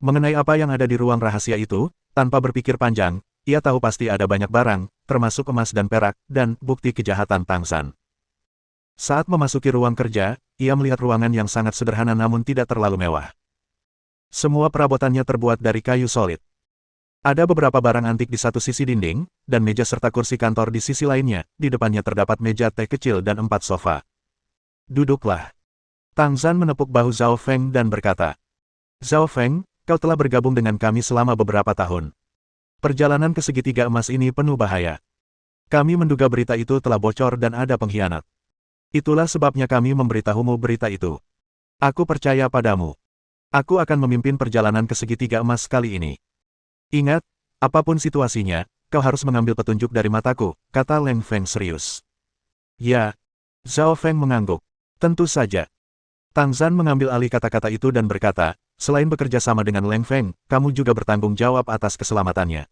Mengenai apa yang ada di ruang rahasia itu, tanpa berpikir panjang, ia tahu pasti ada banyak barang, termasuk emas dan perak, dan bukti kejahatan Tang Zhan. Saat memasuki ruang kerja, ia melihat ruangan yang sangat sederhana namun tidak terlalu mewah. Semua perabotannya terbuat dari kayu solid. Ada beberapa barang antik di satu sisi dinding, dan meja serta kursi kantor di sisi lainnya, di depannya terdapat meja teh kecil dan 4 sofa. Duduklah. Tang Zhan menepuk bahu Zhao Feng dan berkata, Zhao Feng, kau telah bergabung dengan kami selama beberapa tahun. Perjalanan ke segitiga emas ini penuh bahaya. Kami menduga berita itu telah bocor dan ada pengkhianat. Itulah sebabnya kami memberitahumu berita itu. Aku percaya padamu. Aku akan memimpin perjalanan ke segitiga emas kali ini. Ingat, apapun situasinya, kau harus mengambil petunjuk dari mataku, kata Leng Feng serius. Ya. Zhao Feng mengangguk. Tentu saja. Tang Zhan mengambil alih kata-kata itu dan berkata, selain bekerja sama dengan Leng Feng, kamu juga bertanggung jawab atas keselamatannya.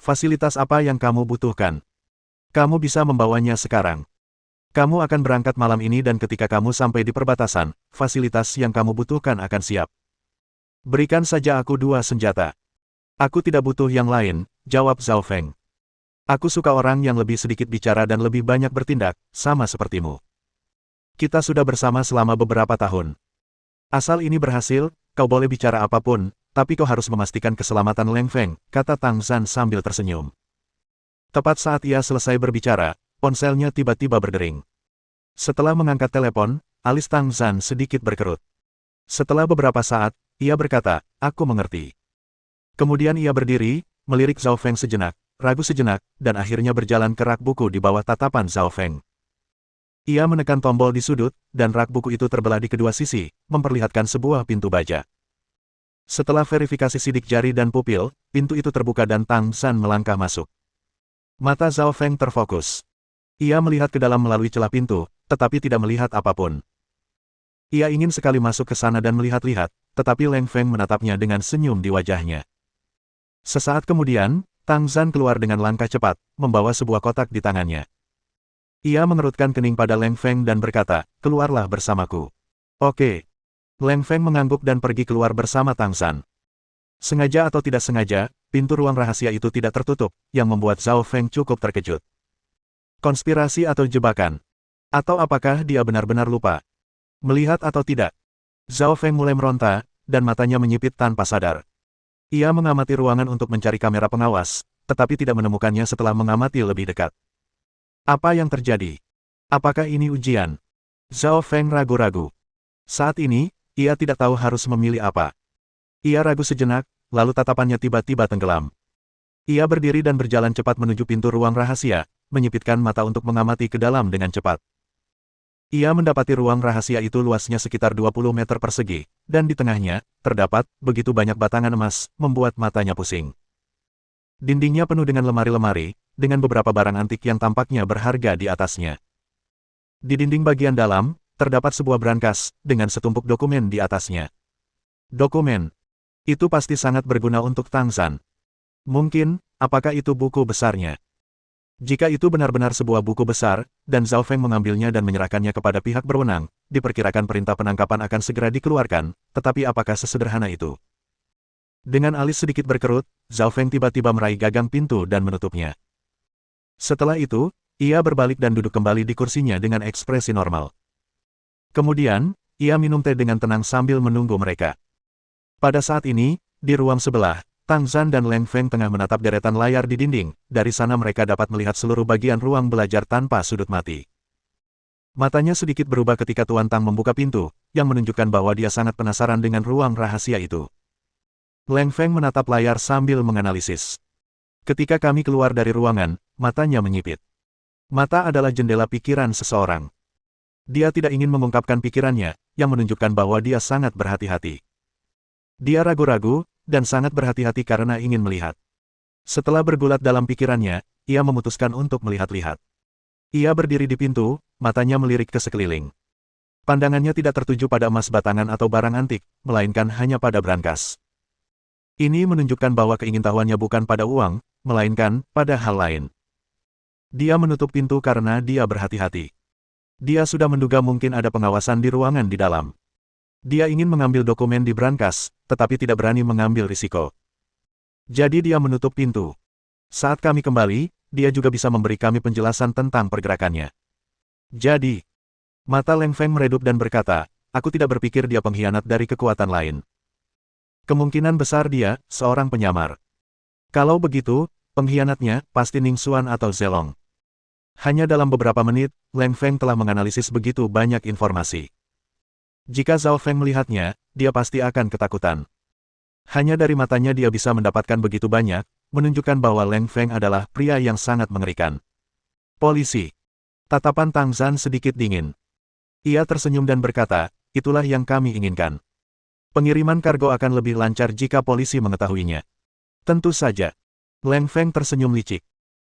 Fasilitas apa yang kamu butuhkan? Kamu bisa membawanya sekarang. Kamu akan berangkat malam ini dan ketika kamu sampai di perbatasan, fasilitas yang kamu butuhkan akan siap. Berikan saja aku 2 senjata. Aku tidak butuh yang lain, jawab Zhao Feng. Aku suka orang yang lebih sedikit bicara dan lebih banyak bertindak, sama sepertimu. Kita sudah bersama selama beberapa tahun. Asal ini berhasil, kau boleh bicara apapun, tapi kau harus memastikan keselamatan Leng Feng, kata Tang Zhan sambil tersenyum. Tepat saat ia selesai berbicara, ponselnya tiba-tiba berdering. Setelah mengangkat telepon, alis Tang Zhan sedikit berkerut. Setelah beberapa saat, ia berkata, aku mengerti. Kemudian ia berdiri, melirik Zhao Feng sejenak, ragu sejenak, dan akhirnya berjalan ke rak buku di bawah tatapan Zhao Feng. Ia menekan tombol di sudut, dan rak buku itu terbelah di kedua sisi, memperlihatkan sebuah pintu baja. Setelah verifikasi sidik jari dan pupil, pintu itu terbuka dan Tang Zhan melangkah masuk. Mata Zhao Feng terfokus. Ia melihat ke dalam melalui celah pintu, tetapi tidak melihat apapun. Ia ingin sekali masuk ke sana dan melihat-lihat, tetapi Leng Feng menatapnya dengan senyum di wajahnya. Sesaat kemudian, Tang Zhan keluar dengan langkah cepat, membawa sebuah kotak di tangannya. Ia mengerutkan kening pada Leng Feng dan berkata, keluarlah bersamaku. Oke. Leng Feng mengangguk dan pergi keluar bersama Tang Zhan. Sengaja atau tidak sengaja, pintu ruang rahasia itu tidak tertutup, yang membuat Zhao Feng cukup terkejut. Konspirasi atau jebakan? Atau apakah dia benar-benar lupa? Melihat atau tidak? Zhao Feng mulai meronta, dan matanya menyipit tanpa sadar. Ia mengamati ruangan untuk mencari kamera pengawas, tetapi tidak menemukannya setelah mengamati lebih dekat. Apa yang terjadi? Apakah ini ujian? Zhao Feng ragu-ragu. Saat ini, ia tidak tahu harus memilih apa. Ia ragu sejenak, lalu tatapannya tiba-tiba tenggelam. Ia berdiri dan berjalan cepat menuju pintu ruang rahasia, menyipitkan mata untuk mengamati ke dalam dengan cepat. Ia mendapati ruang rahasia itu luasnya sekitar 20 meter persegi, dan di tengahnya, terdapat begitu banyak batangan emas, membuat matanya pusing. Dindingnya penuh dengan lemari-lemari, dengan beberapa barang antik yang tampaknya berharga di atasnya. Di dinding bagian dalam, terdapat sebuah brankas, dengan setumpuk dokumen di atasnya. Dokumen. Itu pasti sangat berguna untuk Tang Zhan. Mungkin, apakah itu buku besarnya? Jika itu benar-benar sebuah buku besar, dan Zhao Feng mengambilnya dan menyerahkannya kepada pihak berwenang, diperkirakan perintah penangkapan akan segera dikeluarkan, tetapi apakah sesederhana itu? Dengan alis sedikit berkerut, Zhao Feng tiba-tiba meraih gagang pintu dan menutupnya. Setelah itu, ia berbalik dan duduk kembali di kursinya dengan ekspresi normal. Kemudian, ia minum teh dengan tenang sambil menunggu mereka. Pada saat ini, di ruang sebelah, Tang Zhan dan Leng Feng tengah menatap deretan layar di dinding, dari sana mereka dapat melihat seluruh bagian ruang belajar tanpa sudut mati. Matanya sedikit berubah ketika Tuan Tang membuka pintu, yang menunjukkan bahwa dia sangat penasaran dengan ruang rahasia itu. Leng Feng menatap layar sambil menganalisis. Ketika kami keluar dari ruangan, matanya menyipit. Mata adalah jendela pikiran seseorang. Dia tidak ingin mengungkapkan pikirannya, yang menunjukkan bahwa dia sangat berhati-hati. Dia ragu-ragu, dan sangat berhati-hati karena ingin melihat. Setelah bergulat dalam pikirannya, ia memutuskan untuk melihat-lihat. Ia berdiri di pintu, matanya melirik ke sekeliling. Pandangannya tidak tertuju pada emas batangan atau barang antik, melainkan hanya pada brankas. Ini menunjukkan bahwa keingintahuannya bukan pada uang, melainkan pada hal lain. Dia menutup pintu karena dia berhati-hati. Dia sudah menduga mungkin ada pengawasan di ruangan di dalam. Dia ingin mengambil dokumen di brankas, tetapi tidak berani mengambil risiko. Jadi dia menutup pintu. Saat kami kembali, dia juga bisa memberi kami penjelasan tentang pergerakannya. Jadi, mata Leng Feng meredup dan berkata, aku tidak berpikir dia pengkhianat dari kekuatan lain. Kemungkinan besar dia, seorang penyamar. Kalau begitu, pengkhianatnya pasti Ning Xuan atau Zelong. Hanya dalam beberapa menit, Leng Feng telah menganalisis begitu banyak informasi. Jika Zhao Feng melihatnya, dia pasti akan ketakutan. Hanya dari matanya dia bisa mendapatkan begitu banyak, menunjukkan bahwa Leng Feng adalah pria yang sangat mengerikan. Polisi. Tatapan Tang Zhan sedikit dingin. Ia tersenyum dan berkata, itulah yang kami inginkan. Pengiriman kargo akan lebih lancar jika polisi mengetahuinya. Tentu saja. Leng Feng tersenyum licik.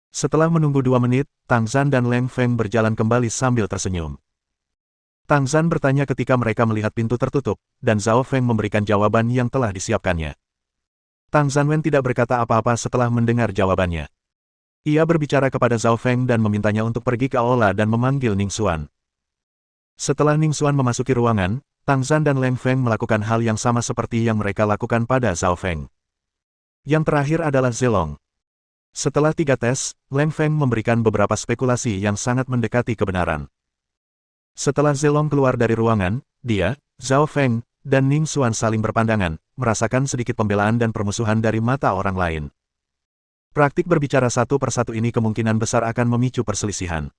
Setelah menunggu 2 menit, Tang Zhan dan Leng Feng berjalan kembali sambil tersenyum. Tang Zhan bertanya ketika mereka melihat pintu tertutup, dan Zhao Feng memberikan jawaban yang telah disiapkannya. Tang Zhanwen tidak berkata apa-apa setelah mendengar jawabannya. Ia berbicara kepada Zhao Feng dan memintanya untuk pergi ke aula dan memanggil Ning Xuan. Setelah Ning Xuan memasuki ruangan, Tang Zhan dan Leng Feng melakukan hal yang sama seperti yang mereka lakukan pada Zhao Feng. Yang terakhir adalah Zelong. Setelah 3 tes, Leng Feng memberikan beberapa spekulasi yang sangat mendekati kebenaran. Setelah Zelong keluar dari ruangan, dia, Zhao Feng, dan Ning Xuan saling berpandangan, merasakan sedikit pembelaan dan permusuhan dari mata orang lain. Praktik berbicara satu persatu ini kemungkinan besar akan memicu perselisihan.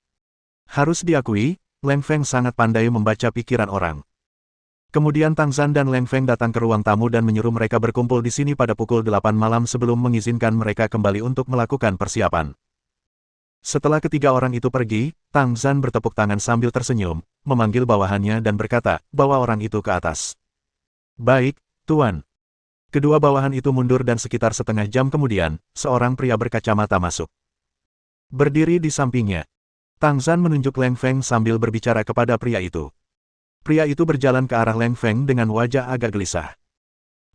Harus diakui, Leng Feng sangat pandai membaca pikiran orang. Kemudian Tang Zhan dan Leng Feng datang ke ruang tamu dan menyuruh mereka berkumpul di sini pada pukul 8 malam sebelum mengizinkan mereka kembali untuk melakukan persiapan. Setelah ketiga orang itu pergi, Tang Zhan bertepuk tangan sambil tersenyum, memanggil bawahannya dan berkata, "Bawa orang itu ke atas." "Baik, Tuan." Kedua bawahan itu mundur dan sekitar setengah jam kemudian, seorang pria berkacamata masuk. Berdiri di sampingnya, Tang Zhan menunjuk Leng Feng sambil berbicara kepada pria itu. Pria itu berjalan ke arah Leng Feng dengan wajah agak gelisah.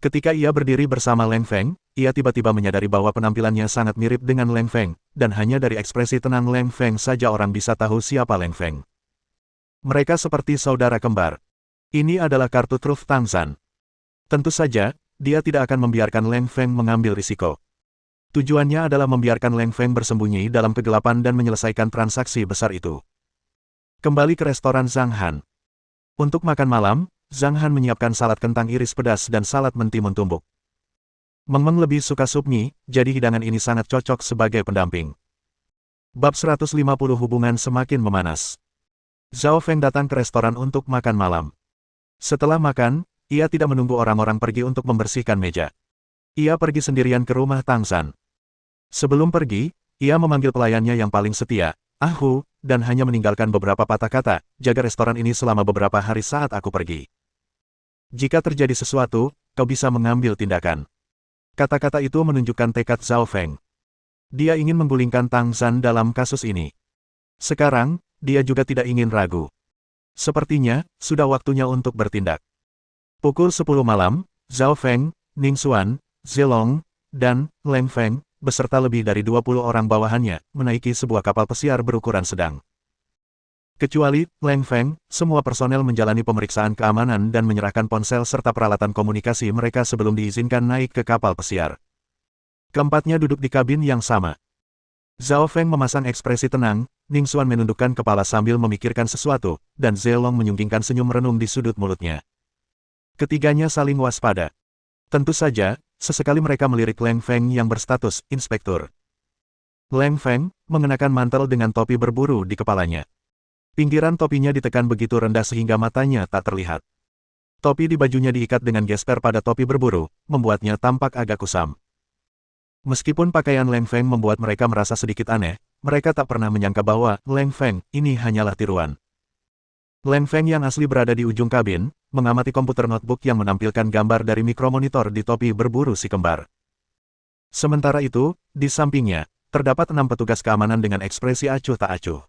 Ketika ia berdiri bersama Leng Feng, ia tiba-tiba menyadari bahwa penampilannya sangat mirip dengan Leng Feng, dan hanya dari ekspresi tenang Leng Feng saja orang bisa tahu siapa Leng Feng. Mereka seperti saudara kembar. Ini adalah kartu truf Tang Zhan. Tentu saja, dia tidak akan membiarkan Leng Feng mengambil risiko. Tujuannya adalah membiarkan Leng Feng bersembunyi dalam kegelapan dan menyelesaikan transaksi besar itu. Kembali ke restoran Zhang Han. Untuk makan malam, Zhang Han menyiapkan salad kentang iris pedas dan salad mentimun tumbuk. Meng Meng lebih suka sup mie, jadi hidangan ini sangat cocok sebagai pendamping. Bab 150 hubungan semakin memanas. Zhao Feng datang ke restoran untuk makan malam. Setelah makan, ia tidak menunggu orang-orang pergi untuk membersihkan meja. Ia pergi sendirian ke rumah Tang Zhan. Sebelum pergi, ia memanggil pelayannya yang paling setia, Ah Hu, dan hanya meninggalkan beberapa patah kata, "Jaga restoran ini selama beberapa hari saat aku pergi. Jika terjadi sesuatu, kau bisa mengambil tindakan." Kata-kata itu menunjukkan tekad Zhao Feng. Dia ingin menggulingkan Tang Zhan dalam kasus ini. Sekarang, dia juga tidak ingin ragu. Sepertinya, sudah waktunya untuk bertindak. Pukul 10 malam, Zhao Feng, Ning Xuan, Zelong, dan Leng Feng, beserta lebih dari 20 orang bawahannya, menaiki sebuah kapal pesiar berukuran sedang. Kecuali Leng Feng, semua personel menjalani pemeriksaan keamanan dan menyerahkan ponsel serta peralatan komunikasi mereka sebelum diizinkan naik ke kapal pesiar. Keempatnya duduk di kabin yang sama. Zhao Feng memasang ekspresi tenang, Ning Xuan menundukkan kepala sambil memikirkan sesuatu, dan Zelong menyunggingkan senyum renung di sudut mulutnya. Ketiganya saling waspada. Tentu saja, sesekali mereka melirik Leng Feng yang berstatus inspektur. Leng Feng mengenakan mantel dengan topi berburu di kepalanya. Pinggiran topinya ditekan begitu rendah sehingga matanya tak terlihat. Topi di bajunya diikat dengan gesper pada topi berburu, membuatnya tampak agak kusam. Meskipun pakaian Leng Feng membuat mereka merasa sedikit aneh, mereka tak pernah menyangka bahwa Leng Feng ini hanyalah tiruan. Leng Feng yang asli berada di ujung kabin, mengamati komputer notebook yang menampilkan gambar dari mikromonitor di topi berburu si kembar. Sementara itu, di sampingnya, terdapat 6 petugas keamanan dengan ekspresi acuh tak acuh.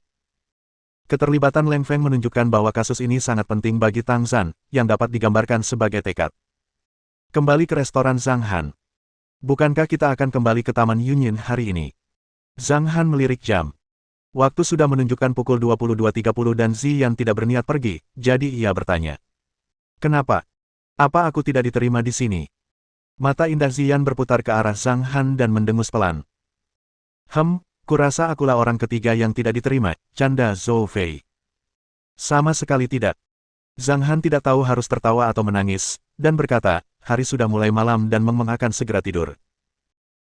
Keterlibatan Leng Feng menunjukkan bahwa kasus ini sangat penting bagi Tang Zhan, yang dapat digambarkan sebagai tekad. Kembali ke restoran Zhang Han. Bukankah kita akan kembali ke Taman Yunyin hari ini? Zhang Han melirik jam. Waktu sudah menunjukkan pukul 22.30 dan Ziyan tidak berniat pergi, jadi ia bertanya. "Kenapa? Apa aku tidak diterima di sini?" Mata indah Ziyan berputar ke arah Zhang Han dan mendengus pelan. Kurasa akulah orang ketiga yang tidak diterima, canda Zhou Fei. Sama sekali tidak. Zhang Han tidak tahu harus tertawa atau menangis, dan berkata, hari sudah mulai malam dan Meng Meng akan segera tidur.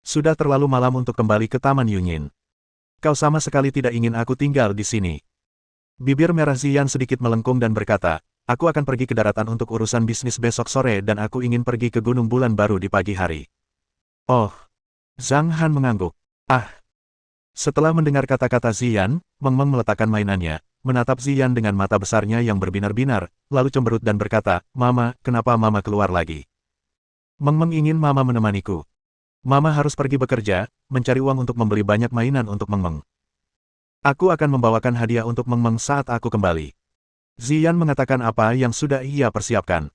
Sudah terlalu malam untuk kembali ke Taman Yunyin. Kau sama sekali tidak ingin aku tinggal di sini. Bibir merah Ziyan sedikit melengkung dan berkata, aku akan pergi ke daratan untuk urusan bisnis besok sore dan aku ingin pergi ke Gunung Bulan Baru di pagi hari. Oh. Zhang Han mengangguk. Ah. Setelah mendengar kata-kata Ziyan, Meng Meng meletakkan mainannya, menatap Ziyan dengan mata besarnya yang berbinar-binar, lalu cemberut dan berkata, Mama, kenapa Mama keluar lagi? Meng Meng ingin Mama menemaniku. Mama harus pergi bekerja, mencari uang untuk membeli banyak mainan untuk Meng Meng. Aku akan membawakan hadiah untuk Meng Meng saat aku kembali. Ziyan mengatakan apa yang sudah ia persiapkan.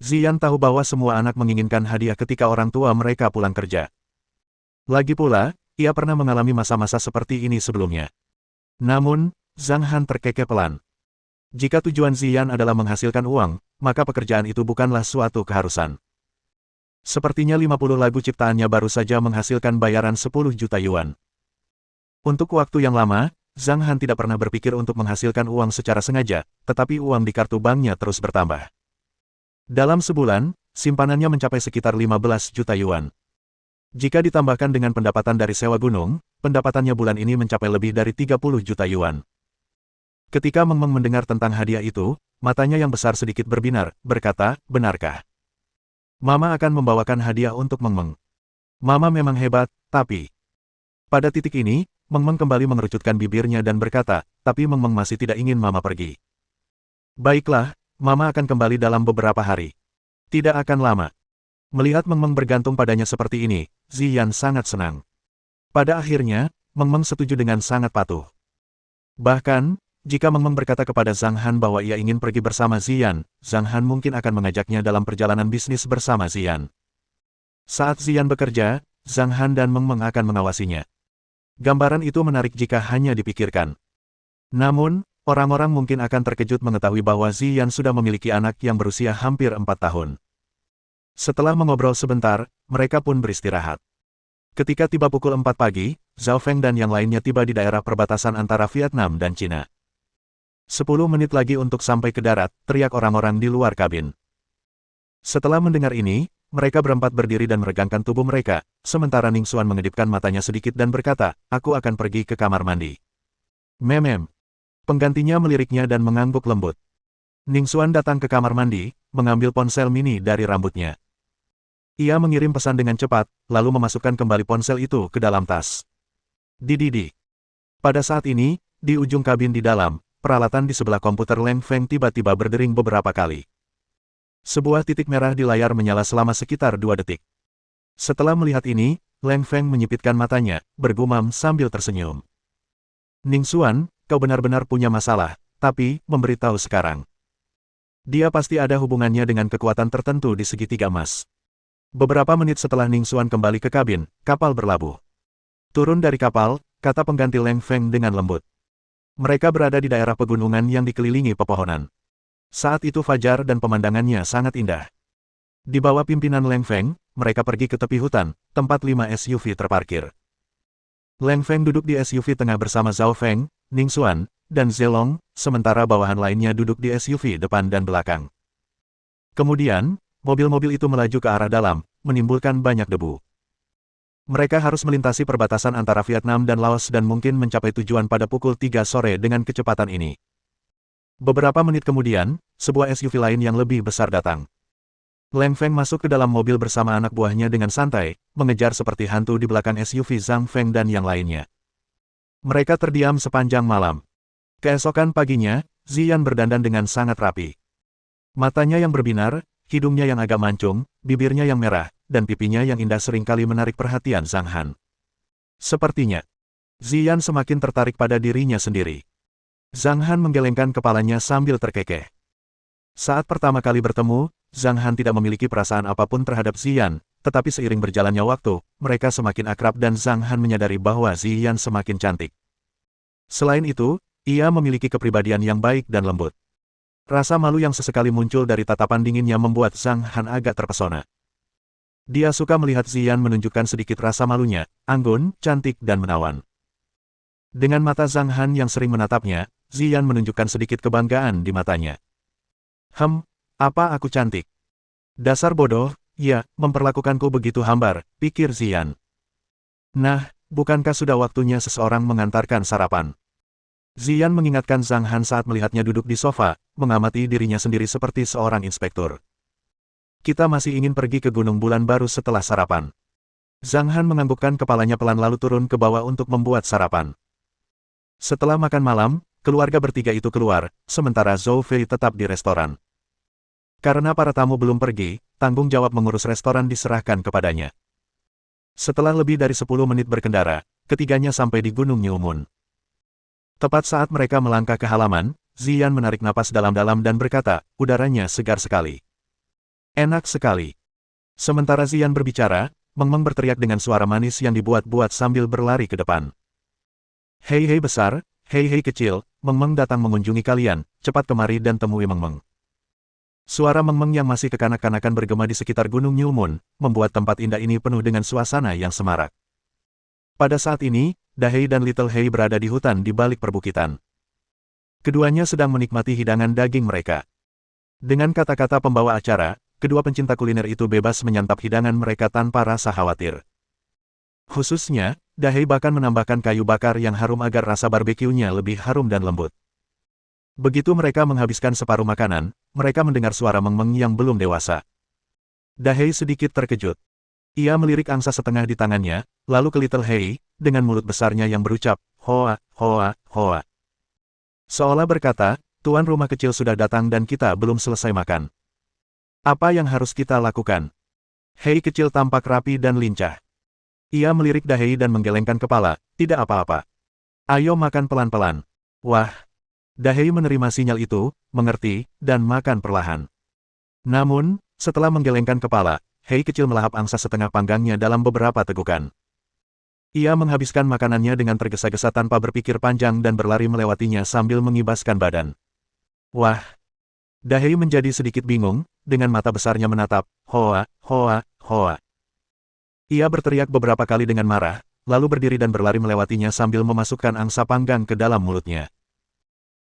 Ziyan tahu bahwa semua anak menginginkan hadiah ketika orang tua mereka pulang kerja. Lagi pula, ia pernah mengalami masa-masa seperti ini sebelumnya. Namun, Zhang Han terkekeh pelan. Jika tujuan Ziyan adalah menghasilkan uang, maka pekerjaan itu bukanlah suatu keharusan. Sepertinya 50 lagu ciptaannya baru saja menghasilkan bayaran 10 juta yuan. Untuk waktu yang lama, Zhang Han tidak pernah berpikir untuk menghasilkan uang secara sengaja, tetapi uang di kartu banknya terus bertambah. Dalam sebulan, simpanannya mencapai sekitar 15 juta yuan. Jika ditambahkan dengan pendapatan dari sewa gunung, pendapatannya bulan ini mencapai lebih dari 30 juta yuan. Ketika Meng Meng mendengar tentang hadiah itu, matanya yang besar sedikit berbinar, berkata, benarkah? Mama akan membawakan hadiah untuk Meng Meng. Mama memang hebat, tapi... Pada titik ini, Meng Meng kembali mengerucutkan bibirnya dan berkata, tapi Meng Meng masih tidak ingin Mama pergi. Baiklah, Mama akan kembali dalam beberapa hari. Tidak akan lama. Melihat Meng Meng bergantung padanya seperti ini, Ziyan sangat senang. Pada akhirnya, Meng Meng setuju dengan sangat patuh. Bahkan, jika Meng Meng berkata kepada Zhang Han bahwa ia ingin pergi bersama Ziyan, Zhang Han mungkin akan mengajaknya dalam perjalanan bisnis bersama Ziyan. Saat Ziyan bekerja, Zhang Han dan Meng Meng akan mengawasinya. Gambaran itu menarik jika hanya dipikirkan. Namun, orang-orang mungkin akan terkejut mengetahui bahwa Ziyan sudah memiliki anak yang berusia hampir 4 tahun. Setelah mengobrol sebentar, mereka pun beristirahat. Ketika tiba pukul 4 pagi, Zhao Feng dan yang lainnya tiba di daerah perbatasan antara Vietnam dan Cina. 10 menit lagi untuk sampai ke darat, teriak orang-orang di luar kabin. Setelah mendengar ini, mereka berempat berdiri dan meregangkan tubuh mereka, sementara Ning Xuan mengedipkan matanya sedikit dan berkata, aku akan pergi ke kamar mandi. Memem. Penggantinya meliriknya dan mengangguk lembut. Ning Xuan datang ke kamar mandi, mengambil ponsel mini dari rambutnya. Ia mengirim pesan dengan cepat, lalu memasukkan kembali ponsel itu ke dalam tas. Dididi. Pada saat ini, di ujung kabin di dalam, peralatan di sebelah komputer Leng Feng tiba-tiba berdering beberapa kali. Sebuah titik merah di layar menyala selama sekitar 2 detik. Setelah melihat ini, Leng Feng menyipitkan matanya, bergumam sambil tersenyum. Ning Xuan, kau benar-benar punya masalah, tapi, memberitahu sekarang. Dia pasti ada hubungannya dengan kekuatan tertentu di segitiga emas. Beberapa menit setelah Ning Xuan kembali ke kabin, kapal berlabuh. Turun dari kapal, kata pengganti Leng Feng dengan lembut. Mereka berada di daerah pegunungan yang dikelilingi pepohonan. Saat itu fajar dan pemandangannya sangat indah. Di bawah pimpinan Leng Feng, mereka pergi ke tepi hutan, tempat 5 SUV terparkir. Leng Feng duduk di SUV tengah bersama Zhao Feng, Ning Xuan, dan Zelong, sementara bawahan lainnya duduk di SUV depan dan belakang. Kemudian, mobil-mobil itu melaju ke arah dalam, menimbulkan banyak debu. Mereka harus melintasi perbatasan antara Vietnam dan Laos dan mungkin mencapai tujuan pada pukul 3 sore dengan kecepatan ini. Beberapa menit kemudian, sebuah SUV lain yang lebih besar datang. Leng Feng masuk ke dalam mobil bersama anak buahnya dengan santai, mengejar seperti hantu di belakang SUV Zhang Feng dan yang lainnya. Mereka terdiam sepanjang malam. Keesokan paginya, Ziyan berdandan dengan sangat rapi. Matanya yang berbinar, hidungnya yang agak mancung, bibirnya yang merah, dan pipinya yang indah seringkali menarik perhatian Zhang Han. Sepertinya, Ziyan semakin tertarik pada dirinya sendiri. Zhang Han menggelengkan kepalanya sambil terkekeh. Saat pertama kali bertemu, Zhang Han tidak memiliki perasaan apapun terhadap Ziyan, tetapi seiring berjalannya waktu, mereka semakin akrab dan Zhang Han menyadari bahwa Ziyan semakin cantik. Selain itu, ia memiliki kepribadian yang baik dan lembut. Rasa malu yang sesekali muncul dari tatapan dinginnya membuat Zhang Han agak terpesona. Dia suka melihat Ziyan menunjukkan sedikit rasa malunya, anggun, cantik dan menawan. Dengan mata Zhang Han yang sering menatapnya, Ziyan menunjukkan sedikit kebanggaan di matanya. Apa aku cantik? Dasar bodoh, ya, memperlakukanku begitu hambar, pikir Ziyan. Nah, bukankah sudah waktunya seseorang mengantarkan sarapan? Ziyan mengingatkan Zhang Han saat melihatnya duduk di sofa, mengamati dirinya sendiri seperti seorang inspektur. Kita masih ingin pergi ke Gunung Bulan Baru setelah sarapan. Zhang Han menganggukkan kepalanya pelan lalu turun ke bawah untuk membuat sarapan. Setelah makan malam, keluarga bertiga itu keluar, sementara Zhou Fei tetap di restoran. Karena para tamu belum pergi, tanggung jawab mengurus restoran diserahkan kepadanya. Setelah lebih dari 10 menit berkendara, ketiganya sampai di Gunung Nyumun. Tepat saat mereka melangkah ke halaman, Ziyan menarik napas dalam-dalam dan berkata, udaranya segar sekali. Enak sekali. Sementara Ziyan berbicara, Meng Meng berteriak dengan suara manis yang dibuat-buat sambil berlari ke depan. Hei besar, hei kecil, Meng Meng datang mengunjungi kalian, cepat kemari dan temui Meng Meng. Suara Meng-Meng yang masih kekanak-kanakan bergema di sekitar Gunung Nyulmun, membuat tempat indah ini penuh dengan suasana yang semarak. Pada saat ini, Dahei dan Little Hei berada di hutan di balik perbukitan. Keduanya sedang menikmati hidangan daging mereka. Dengan kata-kata pembawa acara, kedua pencinta kuliner itu bebas menyantap hidangan mereka tanpa rasa khawatir. Khususnya, Dahei bahkan menambahkan kayu bakar yang harum agar rasa barbeque-nya lebih harum dan lembut. Begitu mereka menghabiskan separuh makanan, mereka mendengar suara Meng-Meng yang belum dewasa. Dahei sedikit terkejut. Ia melirik angsa setengah di tangannya, lalu ke Little Hei, dengan mulut besarnya yang berucap, "Hoa, hoa, hoa." Seolah berkata, tuan rumah kecil sudah datang dan kita belum selesai makan. Apa yang harus kita lakukan? Hei kecil tampak rapi dan lincah. Ia melirik Dahei dan menggelengkan kepala, tidak apa-apa. Ayo makan pelan-pelan. Wah. Dahei menerima sinyal itu, mengerti, dan makan perlahan. Namun, setelah menggelengkan kepala, Hei kecil melahap angsa setengah panggangnya dalam beberapa tegukan. Ia menghabiskan makanannya dengan tergesa-gesa tanpa berpikir panjang dan berlari melewatinya sambil mengibaskan badan. Wah! Dahei menjadi sedikit bingung, dengan mata besarnya menatap, "Hoa, hoa, hoa." Ia berteriak beberapa kali dengan marah, lalu berdiri dan berlari melewatinya sambil memasukkan angsa panggang ke dalam mulutnya.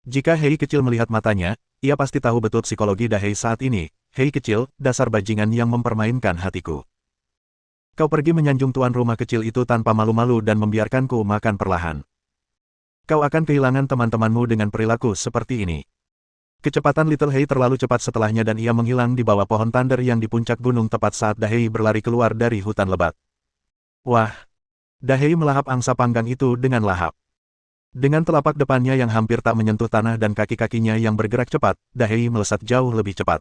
Jika Hei kecil melihat matanya, ia pasti tahu betul psikologi Dahei saat ini. "Hei kecil, dasar bajingan yang mempermainkan hatiku. Kau pergi menyanjung tuan rumah kecil itu tanpa malu-malu dan membiarkanku makan perlahan. Kau akan kehilangan teman-temanmu dengan perilaku seperti ini." Kecepatan Little Hei terlalu cepat setelahnya dan ia menghilang di bawah pohon thunder yang di puncak gunung tepat saat Dahei berlari keluar dari hutan lebat. Wah! Dahei melahap angsa panggang itu dengan lahap. Dengan telapak depannya yang hampir tak menyentuh tanah dan kaki-kakinya yang bergerak cepat, Dahei melesat jauh lebih cepat.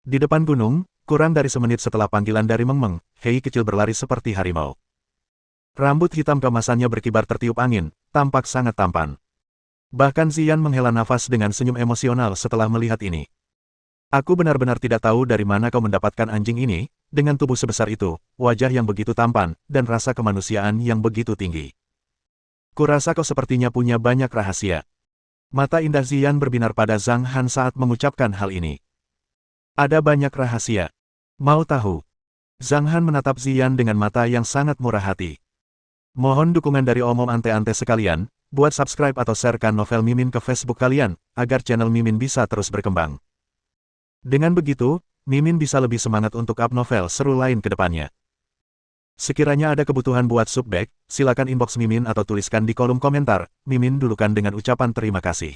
Di depan gunung, kurang dari semenit setelah panggilan dari Meng-Meng, Hei kecil berlari seperti harimau. Rambut hitam keemasannya berkibar tertiup angin, tampak sangat tampan. Bahkan Ziyan menghela nafas dengan senyum emosional setelah melihat ini. "Aku benar-benar tidak tahu dari mana kau mendapatkan anjing ini, dengan tubuh sebesar itu, wajah yang begitu tampan, dan rasa kemanusiaan yang begitu tinggi. Kurasa kau sepertinya punya banyak rahasia." Mata indah Ziyan berbinar pada Zhang Han saat mengucapkan hal ini. "Ada banyak rahasia. Mau tahu?" Zhang Han menatap Ziyan dengan mata yang sangat murah hati. Mohon dukungan dari omom ante-ante sekalian, buat subscribe atau sharekan novel Mimin ke Facebook kalian, agar channel Mimin bisa terus berkembang. Dengan begitu, Mimin bisa lebih semangat untuk up novel seru lain ke depannya. Sekiranya ada kebutuhan buat subback, silakan inbox Mimin atau tuliskan di kolom komentar. Mimin dulukan dengan ucapan terima kasih.